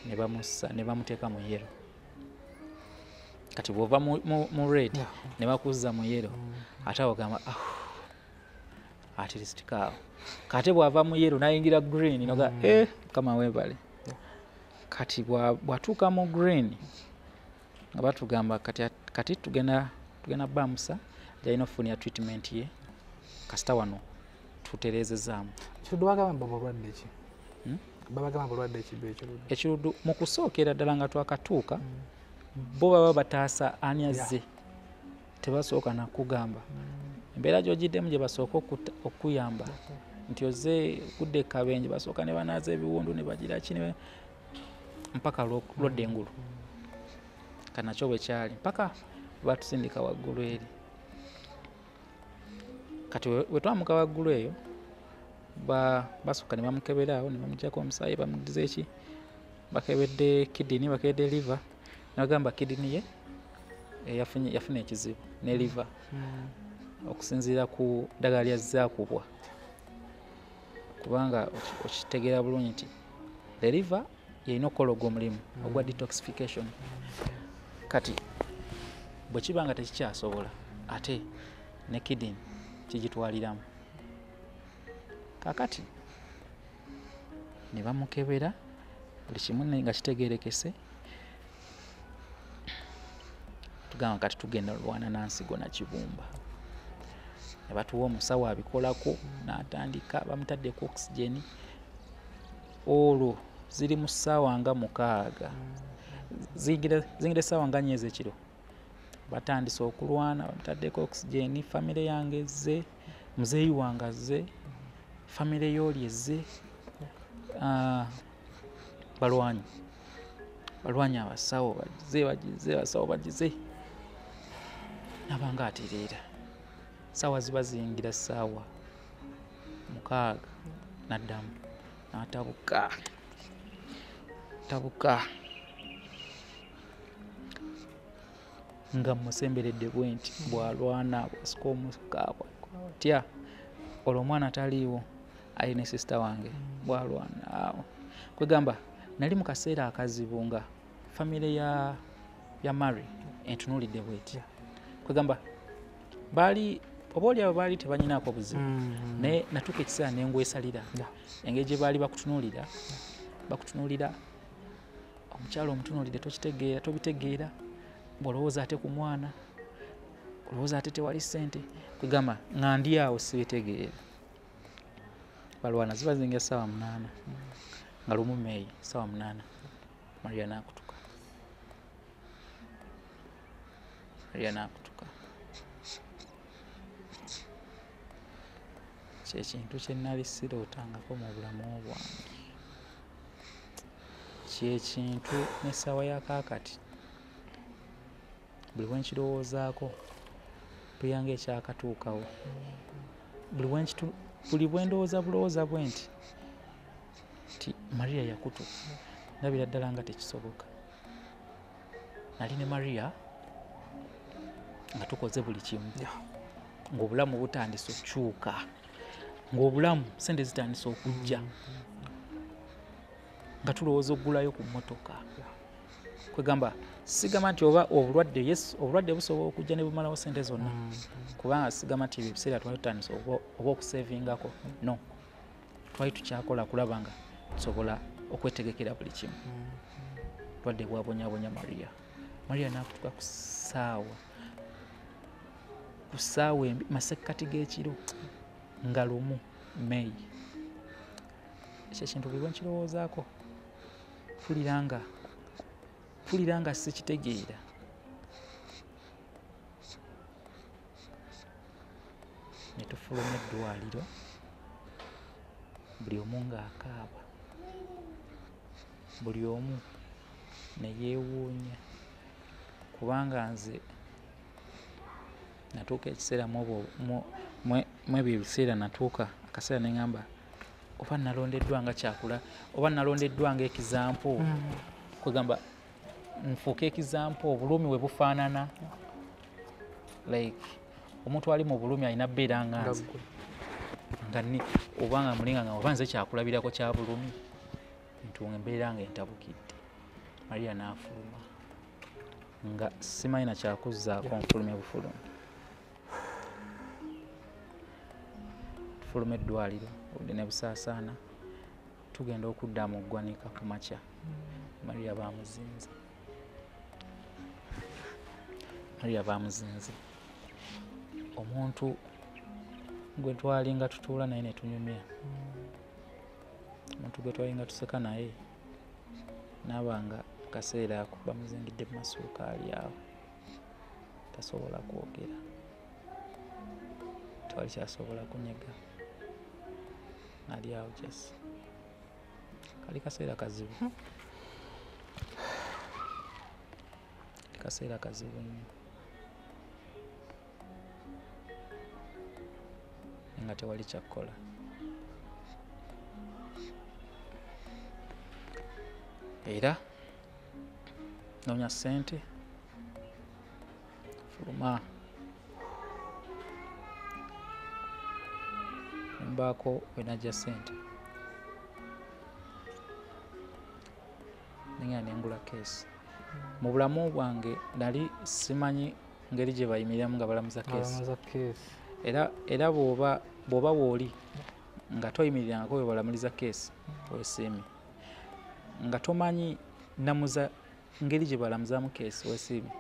S2: ne bamussa ne bamuteeka mu yellow. Kati bw'ova mu red ne bakuzza mu yellow, ate ogamba at least kaawo. Kati bw'ava mu yellow n'ayingira green noga kama weebale. Kati bw'atuuka mu green nga batugamba kati tugenda bamusa gy'alina okufunira treatment ye kasita wano tutereezezaamu.
S5: Kiruddu bagamba bulwadde ki? Babagamba bulwadde ki Ekiruddu?
S2: Ekiruddu mu kusookera ddala nga twakatuuka bo baba bataasa ani azze, tebasooka nakugamba. Embeera gy'ogiddemu gye basooka okuyamba nti ozze gudde kabenje, basooka ne banaaza ebiwundu ne bagira ki mpaka lwodda engulu. Kanakyo bwe kyali mpaka batusindika waggulu eri. Kati we twamuka waggulu eyo basooka ne bamukebera awo ne bamugyako omusaayi bamugize eki, bakebedde kidini, bakebedde liver, nagamba kidini ye yafuna ekizibu ne liver okusinziira ku ddagala lyazzaakubwa, kubanga okitegeera bulungi nti the liver yalina okukola omulimu ogwa detoxification. Kati bwe kiba nga tekikyasobola ate ne kidini kigitwaliramu. Kakati ne bamukebera buli kimu nga kitegeerekese, tugamba kati tugenda lwana nansigo na kibumba. Ne batuwa omusawo abikolako n'atandika bamutaddeko oxygen. Olwo ziri mu ssaawa nga 6 zingire essaawa nga 4 ez'ekiro batandise okulwana, bamutaddeko oxygen. Famire yange ezze, muzeeyi wange azze, famire y'oli ezze, balwanyi abasawo bagize, abasawo bagize, nabanga atereera. Ssaawa ziba ziyingira ssaawa 6 n'addamu n'atabuka nga musemberedde bwe nti bw'alwana bw'asika omuka tya olwo omwana taliiwo, ali ne sisita wange bw'alwana awo. Kwegamba nali mu kaseera akazibu nga famire ya Mary entunuulidde bw'eti. Kwegamba baali obaoliawo baali tebanyinaako buzibu, naye natuuka ekiseera ne ngwesalira engeri gye baali bakutunuulira omukyalo omutunuulidde tobitegeera, bw'olowooza ate ku mwana, olowooza ate tewali ssente. Kwegamba nga ndi awo sibitegeera. Balwana ziba zinga essaawa 8 nga lumu Meeyi essaawa 8 Maria n'akutuka. kyekintu kye nnali sirootangako mu bulamu bwange, kyekintu n'essaawa ya kaakati buli bwenkirowoozaako mpulira ekyakatuukawo, buli bwe ndowooza bulowooza bwe nti Maria yakutu, ndabira ddala nga tekisoboka. Nali ne Maria nga tukoze buli kimu, ng'obulamu butandise okukyuka, ng'obulamu sente zitandise okujja, nga tulowooza okugulayo ku mmotoka. Kwegamba sigamba nti oba obulwadde, yes, obulwadde busobola okujja ne bumalawo sente zonna, kubanga sigamba nti ebiseera twali tutandise oba okusevingako, no, twali tukyakola kulaba nga tusobola okwetegekera buli kimu. Obulwadde bwabonyabonya Maria n'akutuka ku ssaawa embi, masekkati g'ekiro nga 1 May. Ekyo ekintu buli bwe nkirowoozaako mpulira nga sikitegeera. Ne tufuluma eddwaliro, buli omu ng'akaaba, buli omu ne yeewuunya, kubanga nze natuuka ekiseera mu ebyo ebiseera natuuka akaseera ne ŋŋamba oba nalondeddwa nga kyakula, oba nalondeddwa ng'ekizampo, kwegamba nfuuka ekizampo, obulumi we bufaanana, like omuntu ali mu bulumi alina bbeera nga nze, obanga mulinga nga oba nze kyakulabirako kya bulumi, ntunga embeera nga entabukidde. Maria n'afuluma nga simanyi na kyakuzzaako, nfulumye bufulumi. Tufuluma eddwaliro, obudde ne busaasaana, tugenda okudda mu ggwanika ku makya, Maria baamuzinze. Omuntu gwe twalinga tutuula naye ne tunyumya, omuntu gwe twalinga tuseka naye n'abanga mu kaseera ako bamuzingidde mu masuuka ali awo, tasobola kwogera, tewali kyasobola kunyega, ali awo kyesi. Kali kaseera kazibu, kaseera kazibu nnyo, nga tewali kyakkola. Era noonya ssente, fuluma mbaako we najja ssente, nengenda ne ngula keesi. Mu bulamu bwange nali simanyi ngeri gye bayimiriramu nga balamuza keesi, era bw'oba wooli nga toyimirirangako we balamuliza keesi weesiimye, nga tomanyi namuza ngeri gye balamuzaamu keesi weesiimye,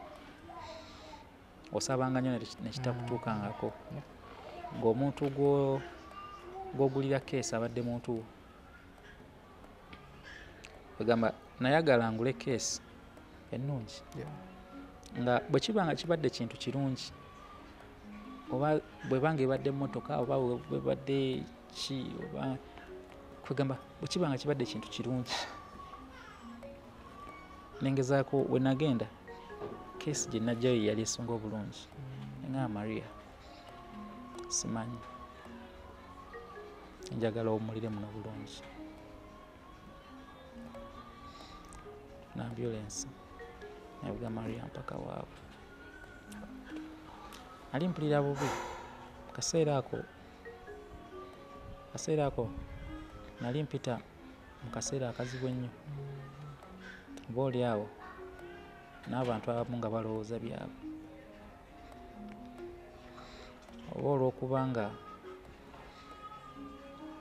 S2: osabanga nnyo nekitakutuukangako, ng'omuntu gw'ogulira keesi abadde muntu wo. Egamba nayagala ngule keesi ennungi, nga bwe kiba nga kibadde kintu kirungi, oba bwebanga ebadde emmotoka, oba bwebadde ki, oba kwegamba bwe kiba nga kibadde kintu kirungi, nengezaako we nagenda keesi gye najjayo yali esinga obulungi, nga Maria simanyi, njagala omulire muno bulungi na ambulance navuga Maria mpaka waabwe. Ali mpulira bubi kaseera ako nali mpita mu kaseera akazibu ennyo, oba oli awo n'abantu abamu nga balowooza byabwe, oba olw'okuba nga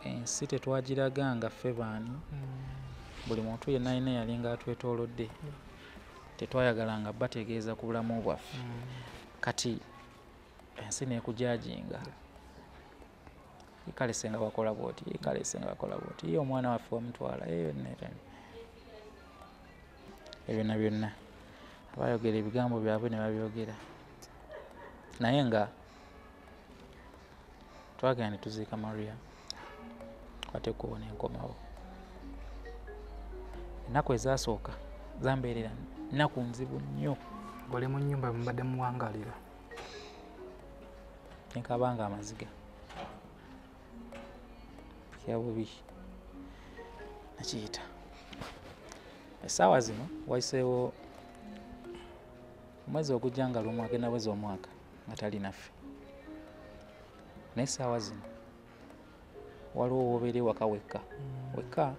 S2: ensi tetwagiraga nga ffe baani, buli muntu yenna yenna yalinga atwetoolodde, tetwayagalanga bategeeza ku bulamu bwaffe, kati ensi neekujajinga, ikalese nga bakola bwoti, ikalese nga bakola bwoti, ye omwana waffe wamutwala, ebyo byonna abayogera ebigambo byabwe ne babyogera, naye nga twagenda ne tuziika Maria kwate kuwona enkomawo. Ennaku ezasooka zambeerera nnaku nzibu nnyo.
S5: Wali mu nnyumba mubadde muwangalira.
S2: Nkabanga amaziga kya bubi nakiyita. Essaawa zino wayiseewo omwezi ogujja nga lumu agenda bwezi omwaka nga tali naffe, naye essaawa zino waliwo wobeera ewaka wekka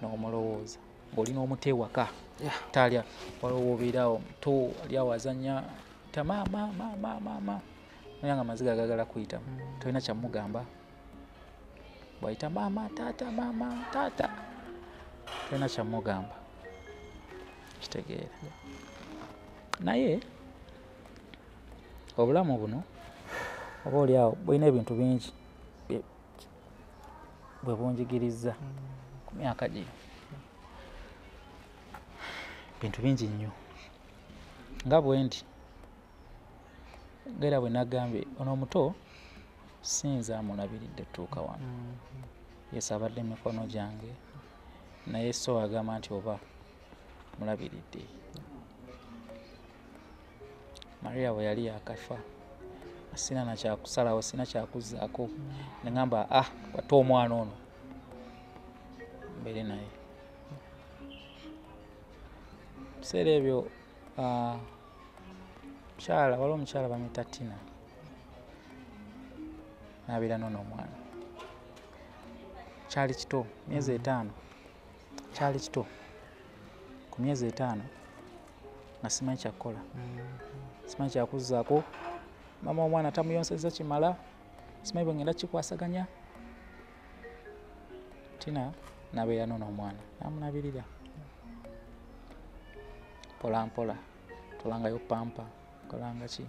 S2: n'omulowooza ng'olina omuti ewaka talya, waliwo wobeera omuto ali awo azannya maama naye nga amaziga agagala kuyitamu, tolina kyamugamba. Bw'ayita maama taata tolina kyamugamba, kitegeera. Naye obulamu buno oba oli awo bulina ebintu bingi bwe bunjigiriza ku myaka gino, bintu bingi nnyo nga bwe ndi ng'era bwe nagambye ono omuto sinza amulabiridde tuuka wano, yeesabadde emikono gyange naye so agamba nti oba mulabiridde. Maria bwe yali yakafa sina na kyakusalawo, sina kyakuzzaako, ne ŋŋamba kwate omwana ono mbeere naye. Biseera ebyo mukyala, waliwo omukyala bamuyita Tina n'abeera n'ono omwana, kyali kito myezi 5, kyali kito ku myezi 5 nga simanyi kyakukola, simanyi kyakuzzaako. Mama omwana tamuyonsezza kimala, simanyi bwe ngenda kikwasaganya. Tina n'abeera n'ono omwana n'amunabirira mpola mpola, tolangayo pampa, kolanga ki.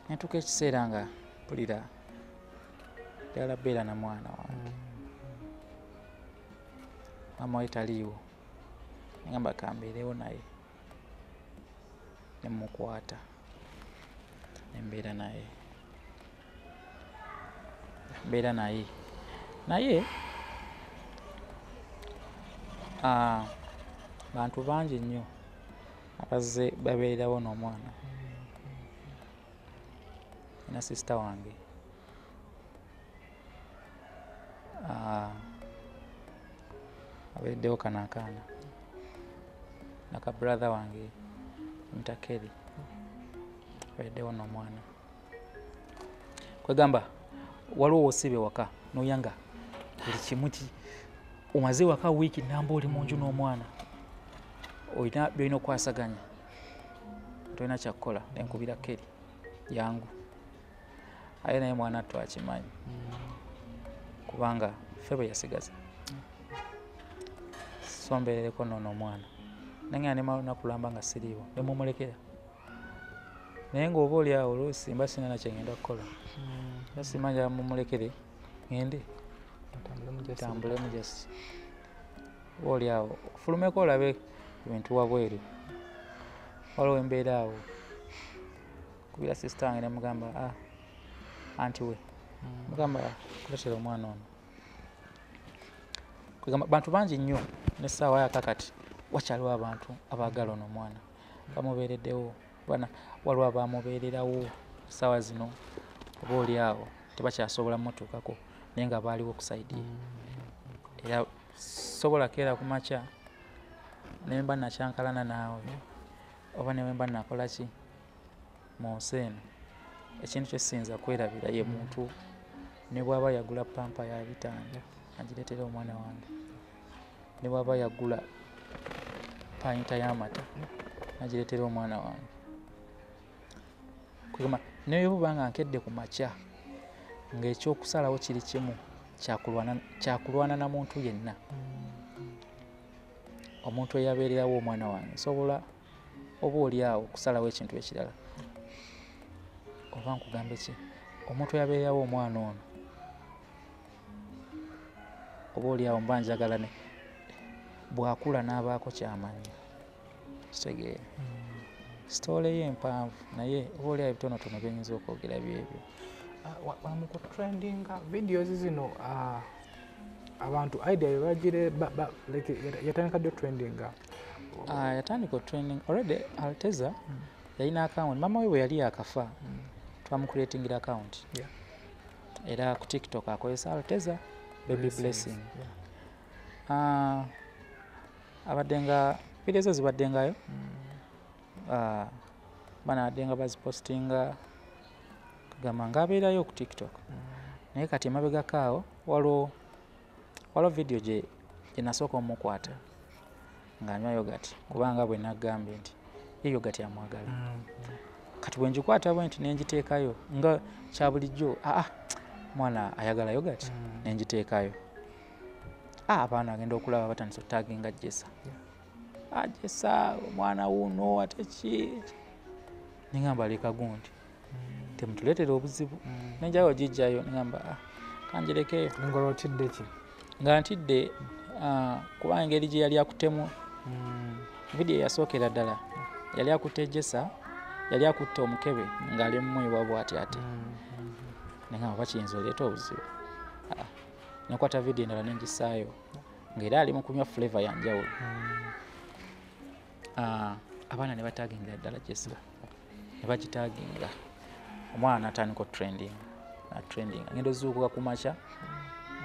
S2: Netuuka ekiseera nga mpulira ddala beera na mwana wange, mama we taliiwo, ngamba kambeerewo naye, ne mukwata nembeera naye, mbeera naye. Naye bantu bangi nnyo abazze babeererawo n'omwana. Ina sisita wange abeereddewo kanaakaana, naka brother wange Mtakeri abeereddewo n'omwana. Kwegamba waliwo wosibe waka noyanga buli kimu omaze waka wiiki namba oli mu nju n'omwana, olina byolina okwasaganya, tolina kyakukola, enkubira Keri yangu. Aye naye mwana twakimanyi kubanga ffe bwe yasigaza so mbeerereko n'ono omwana, naye nga nemala olunaku lwamba nga siriiwo ne mumulekera. Naye ng'oba oli awo oluusi mba sina na kye ngenda kukola, simanyi mumulekere ngende tambule mujasi. Oba oli awo ofulumeko olabe ebintu wabweru, waliwo embeera awo. Kubira sisita wange nemugamba anti we mugamba kuletera omwana ono. Kwegamba bantu bangi nnyo n'essaawa yakakati wakyaliwo abantu abaagala ono omwana bamubeereddewo, waliwo abamubeererawo essaawa zino oba oli awo tebakyasobola mutuukako naye nga baaliwo okusaidiye. Era sobola keera ku makya ne mba nakyankalana naawe oba ne mba nakola ki mu nsi eno, ekintu kye siyinza kwerabira ye muntu ne bw'aba yagula pampa ya 5 agireetera omwana wange, ne bw'aba yagula payinta y'amata agireetera omwana wange. Kwegamba naye bw'oba nga nkedde ku makya ng'ekyokusalawo kiri kimu, kyakulwana na muntu yenna, omuntu eyabeererawo omwana wange nsobola oba oli awo okusalawo ekintu ekirala. Oba nkugambe ki, omuntu eyabeererawo omwana ono oba oli awo mba njagala bw'akula n'abaako kyamanya, kitegeera. story ye mpanvu naye obaolya ebitonotono byenyinza okwogera byebyo.
S5: Wamuku trendinga videos zino abantu idea yebagire yatandika dyo trendinga.
S2: Yatandika trending already. Alteza yalina account, mama we bwe yali akafa twamucreatingira account era ku TikTok akozesa Alteza baby blessing. Abadde nga videos ezo zibaddengayo banabadde nga bazipostinga kagamba ng'abeerayo ku TikTok naye kati emabegako awo waliwo video gye nasooka omukwata ng'anywa yogati kubanga bwe naggambye nti ye yogati amwagala. Kati bwe ngikwata bwe nti nengiteekayo nga kya bulijjo mwana ayagala yogati nengiteekayo. Abaana agenda okulaba batandisa ottaginga Jessa. Jessa omwana wuuno ate ki nengamba leka gundi temutuleetera obuzibu nenjayo gijjayo nengamba kangirekeyo
S5: ngolotidde ki
S2: nga ntidde kuba engeri gye yali akuttemu video yasookera ddala yali akutte Jessa yali akutte omukebe ng'ali mumwiwa bw'ati ate nengamba bakiyinza oleeta obuzibu. Nekwata video endala nengisaayo ng'era ali mu kunywa flavor ya njawulo. Abaana ne batagingira ddala Jessa ne bagitaginga omwana n'atandika trending ngenda ozuukuka ku makya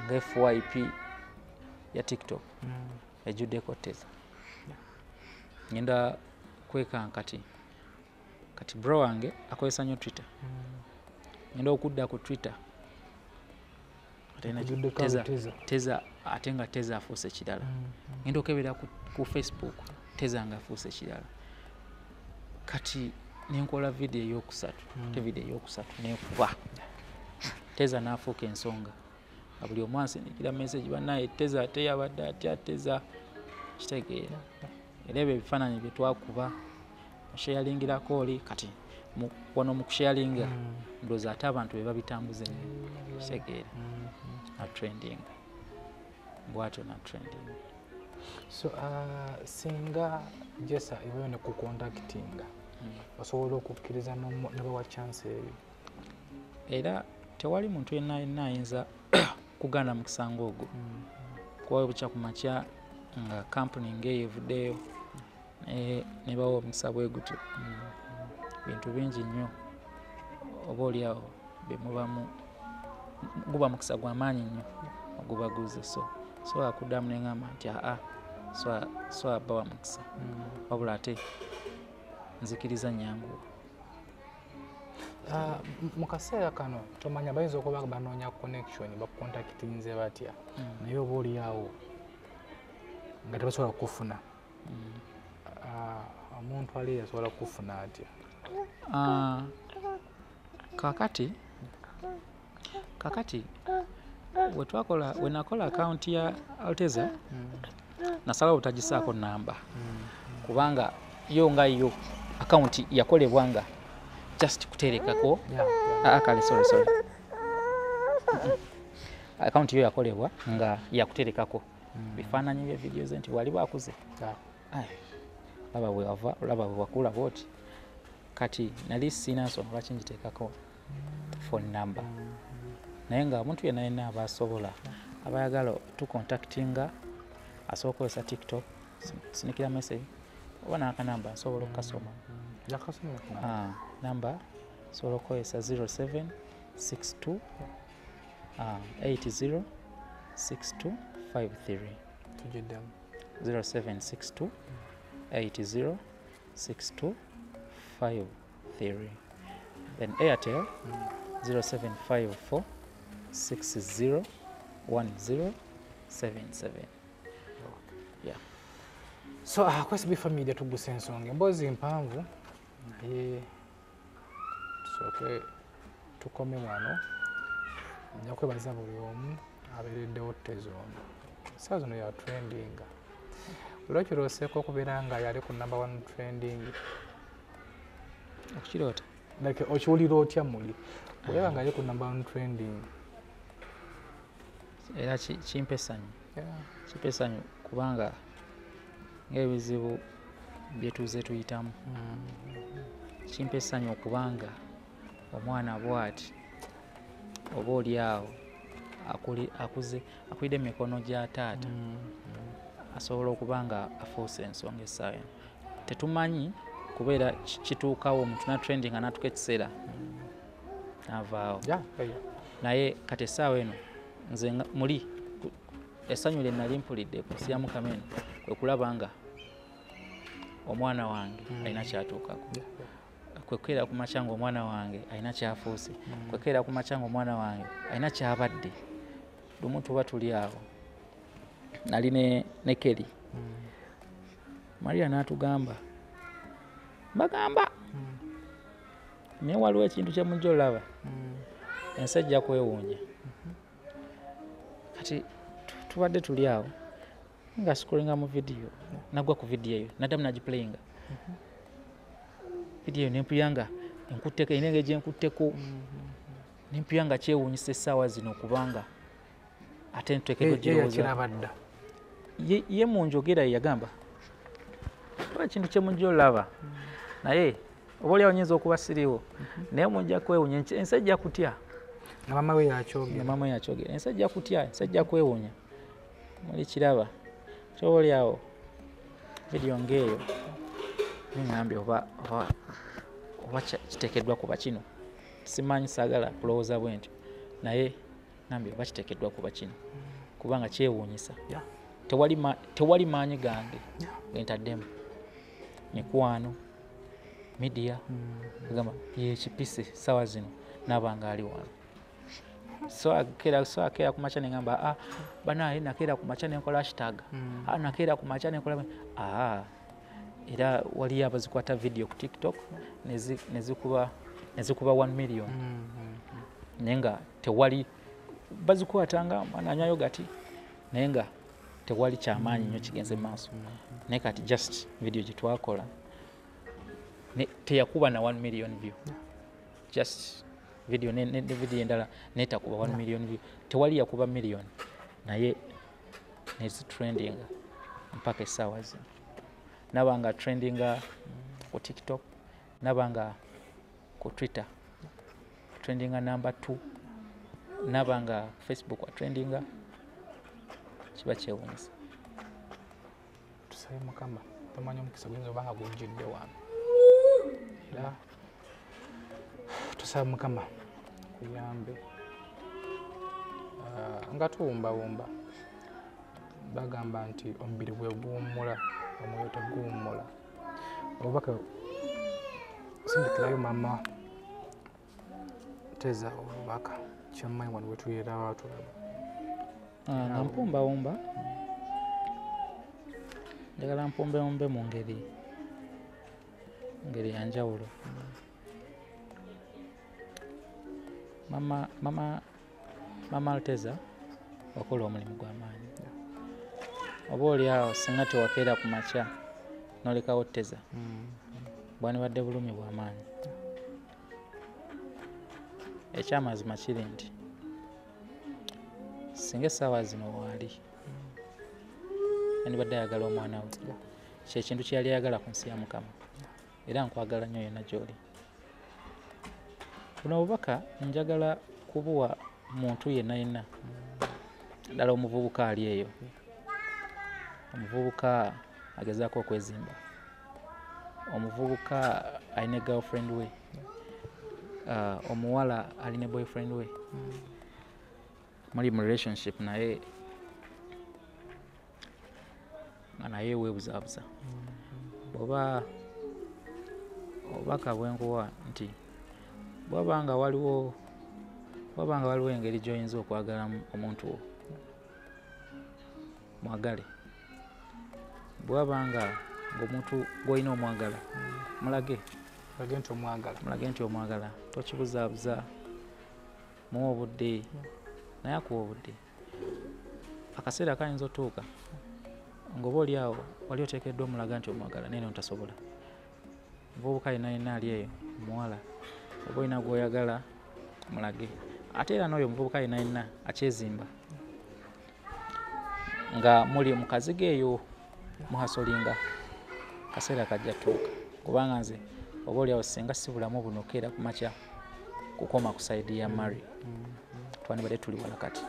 S2: nga FYP ya TikTok ejjuddeko Teza. Ngenda kwekanga kati bro wange akozesa nnyo Twitter. Ngenda okudda ku Twitter Teza ate nga Teza afuuse kirala. Ngenda okebera ku Facebook Teza nga afuuse kirala. Kati nenkola video eyokusatu nekuba Teza n'afuuka ensonga nga buli omu ansinikira message bannaye Teza teyabadde atya Teza kitegeera era ebyo ebifaananyi bye twakuba musharingirako oli kati wano mu kusharinga ndowooza ate abantu be babitambuze kitegeera na trending bwatyo na trending.
S5: So singa Jessa ebayo ne kucontactinga osobola okukkiriza ne bawa chance eyo
S2: era tewali muntu yenna ayinza kugaana mu kisango ogwo kuba bukya ku makya nga kampuni ng'eyo evuddeyo ne bawa omukisa bwe gutyo bintu bingi nnyo oba oliawo bemubamu guba mukisa gw'amaanyi nnyo ogubaguze so akuddamu neŋŋamba nti so abawa mukisa wabula ate nzikiriza nyangu.
S5: Mu kaseera kano tomanya bayinza okuba banoonya connection bakukontakitinze batya naye oba oliawo nga tebasobola kukufuna omuntu ali yasobola kukufuna atya? Kakati we nakola account ya Alteza nasala obutagisaako namba kubanga yo nga yo account yakolebwanga just kuterekako kale sorry account yo yakolebwa nga yakuterekako bifaananyi bya videos nti wali bakuze laba bwe wava laba bwe wakula bwoti kati nali sina nsonga lwaki ngiteekako phone number naye nga omuntu yenna aba asobola abayagala tucontactinga asobola okukozesa TikTok sinikira message oba n'akanamba nsobola okukasoma namba sobola okukozesa 0762 80 6253 tugiddemu
S2: 0762 80 6253 then Airtel 0754 60 1077 yeah.
S5: So kwesi bifa media tuguse ensonga emboozi mpanvu naye tusooke tukome wano nja kwebaza buli omu abeereddewo Teza ono saa zino ya trendinga olwakirooseeko okubeera nga yali ku number 1 trending
S2: okukiroota
S5: like okiwulira otya muli olaba nga yali ku number 1 trending
S2: era kimpa essanyu kimpa essanyu kubanga ng'ebizibu byetuze tuyitamu kimpa essanyu okubanga omwana bw'ati oba oli awo akuze akulidde emikono gya taata asobola okuba nga afuuse ensonga essaawa eno tetumanyi kubeera kituukawo omuntu natrending anatuka ekiseera navaawo naye kati essaawa eno nze muli essanyu lye nali mpulidde ku nsi ya Mukama eno kwe kulaba nga omwana wange alina kyatuukako kwekeera ku makya nga omwana wange alina kyafuuse kwekeera ku makya nga omwana wange alina kyabadde lumu tuba tuli awo nali ne Keri Maria n'atugamba bagamba naye waliwo ekintu kye mujja olaba ensi ejja kwewuunya kati tubadde tuli awo nga scrollinga mu vidiyo nagwa ku vidiyo eyo naddamu nagiplayinga vidiyo nempuyanga enkutteko enenge gyenkutteko nempuyanga kyewuunyisa essaawa zino okubanga ate ntutekedde girowooza ye munjogera yagamba oba ekintu kye mujja olaba naye oba oliawo nyinza okuba siriwo naye mujja kwewuunya ensi ejja kutya
S5: nga mama we yakyogera
S2: ensi ejja kutya ensi ejja kwewuunya muli kiraba kyoba oliawo vidiyo ng'eyo niŋambye oba kiteekeddwa kuba kino simanyi saagala kulowooza bwe ntyo naye nambye oba kiteekeddwa kuba kino kubanga kyewuunyisa tewali maanyi gange gentaddemu mikwano midiya gamba yekipise sawa zino nabanga ali wano so akeera ku makya neŋamba banaye nakeera ku makya nenkola hashtag nakeera ku makya nenkola era waliyo abazikwata vidiyo ku TikTok nezikuba 1 million naye nga tewali bazikwatanga mananyayo gati naye nga tewali kyamaanyi nnyo kigenze maaso naye kati just vidiyo gyetwakola teyakuba na 1 million view just vidiyo ne vidiyo endala netakuba 1 million view tewali yakuba million naye nezitrendinga mpaka essaawa zino nabanga trendinga ku TikTok nabanga ku Twitter trendinga number 2 nabanga Facebook trendinga kiba kyewuunyisa
S5: tusabe Mukama tumanyi omukisa guyinza obanga gujjidde wano era tusabe Mukama kuyambe nga tuwumbawumba bagamba nti omubiri bwe guwummula omwoyo teguwummula obubaka sindikirayo mama teza obubaka kyammanyi wano wetuyera abatulaba
S2: nampumbawumba njagala mpumbewumbe mu ngeri yanjawulo mama Alteza wakola omulimu gw'amaanyi oba oliawo singa tewakeera ku makya nolekawo Teza bwanibadde bulumi bw'amaanyi ekyamazima kiri nti singa essaawa zino waali yandibadde ayagala omwana we kyekintu kyeyali ayagala ku nsi ya Mukama era nkwagala nnyo yonna gy'oli buno obubaka njagala kubuwa muntu yenna ddala omuvubuka ali eyo omuvubuka agezaako okwezimba omuvubuka alina girlfriend we omuwala alina boyfriend we muli mu relationship naye nga naye weebuzaabuza oba obubaka bwenkuwa nti bwabanga waliwo engeri gy'oyinza okwagalamu omuntu wo mwagale bwabanga ng'omuntu gw'olina omwagala mulage nti omwagala tokibuzaabuza muwa obudde naye akuwa obudde akaseera kayinza otuuka ng'oba oliawo wali oteekeddwa omulaga nti omwagala naye ntasobola omuvubuka yenna ali eyo omuwala oba olina gw'oyagala mulage ate era n'oyo omuvubuka yenna akyezimba nga muli mu kaziga eyo muhasolinga kaseera kajja tuuka kubanga nze oba oliawo singa sibulamu buno keera ku makya kukoma ku saidi ya Mary twandibadde tuli wano kati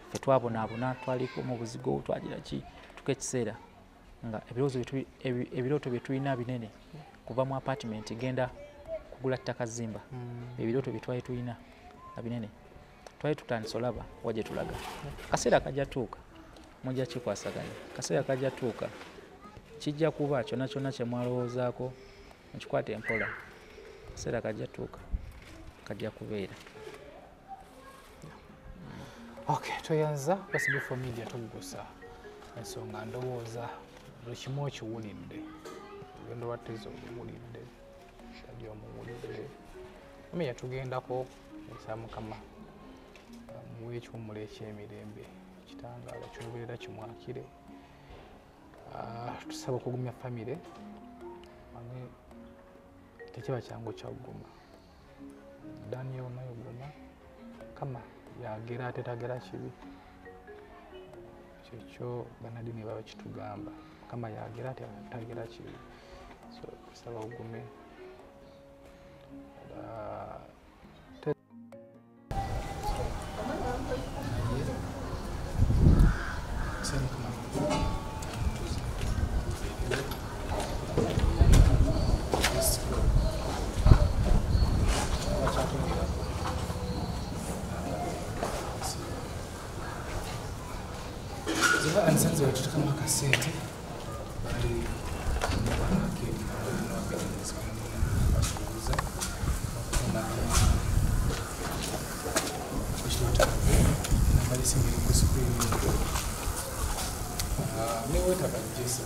S2: ffe twabonaabona twaliko mu buzigo twagira ki tuka ekiseera nga ebirooto bye tulina binene kuva mu apartment genda kugula ttaka zimba ebirooto bye twali tulina binene twali tutandise olaba wajje tulaga kaseera kajja tuuka mujja kikwasaganya kaseera kajja tuuka kijja kuba kyonna kyonna kye mwalowoozaako mukikwate empola kaseera kajja tuuka kajja kubeera.
S5: Okay, toyanza Basibi for Media tugusa ensonga ndowooza buli kimu okiwulidde ogendo lwattezo oluwulidde tali omuwulidde ame yatugendako esa Mukama muwe ekiwumula ekyemirembe kitangaala kyolubeerera kimwakire tusaba okugumya famire ame tekiba kyangu kyaguma Daniel nayo guma kama yagera ate tagera kibi kyekyo banadini baba kitugamba kama yagera ate tagera kibi so tusaba ogume Ziba ansanze watu kama kaseti bali wanawake na wapenzi wasukuza na kushita na bali singi kusipiri mewe tabajesa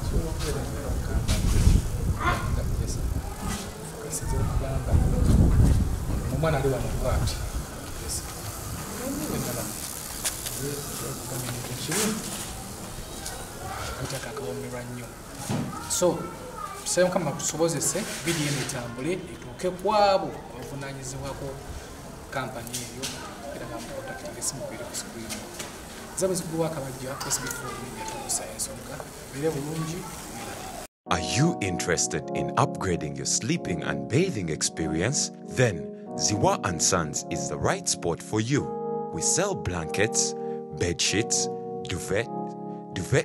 S5: so wakera kama tabajesa kaseti kugamba mwana ali wanavati yes ndio ndala so tuseme kama tusobozese bidiyo etambule etuuke kwabo abavunanyizibwako kampani eyo era bamukontaktinga esimu biri ku screen zaba zikuwa akabajja Basibi for Media tugusa ensonga bire bulungi.
S4: Are you interested in upgrading your sleeping and bathing experience? Then Ziwa and Sons is the right spot for you. We sell blankets, bed sheets, duvet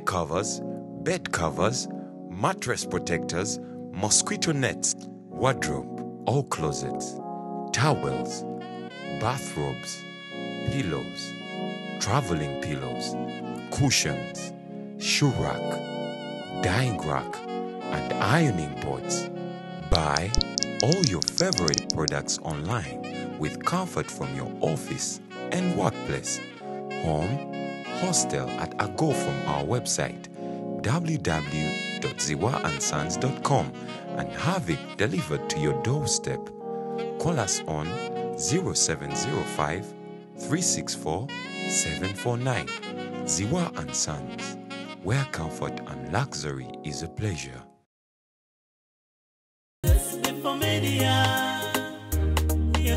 S4: covers, bed covers, mattress protectors, mosquito nets, wardrobe, all closets, towels, bathrobes, pillows, traveling pillows, cushions, shoe rack, dyeing rack, and ironing boards. Buy all your favorite products online with comfort from your office and workplace, home, hostel at a go from our website www.ziwaansons.com and have it delivered to your doorstep. Call us on 0705 364 749. Ziwa and Sons, where comfort and luxury is a pleasure.
S1: Basibi for Media.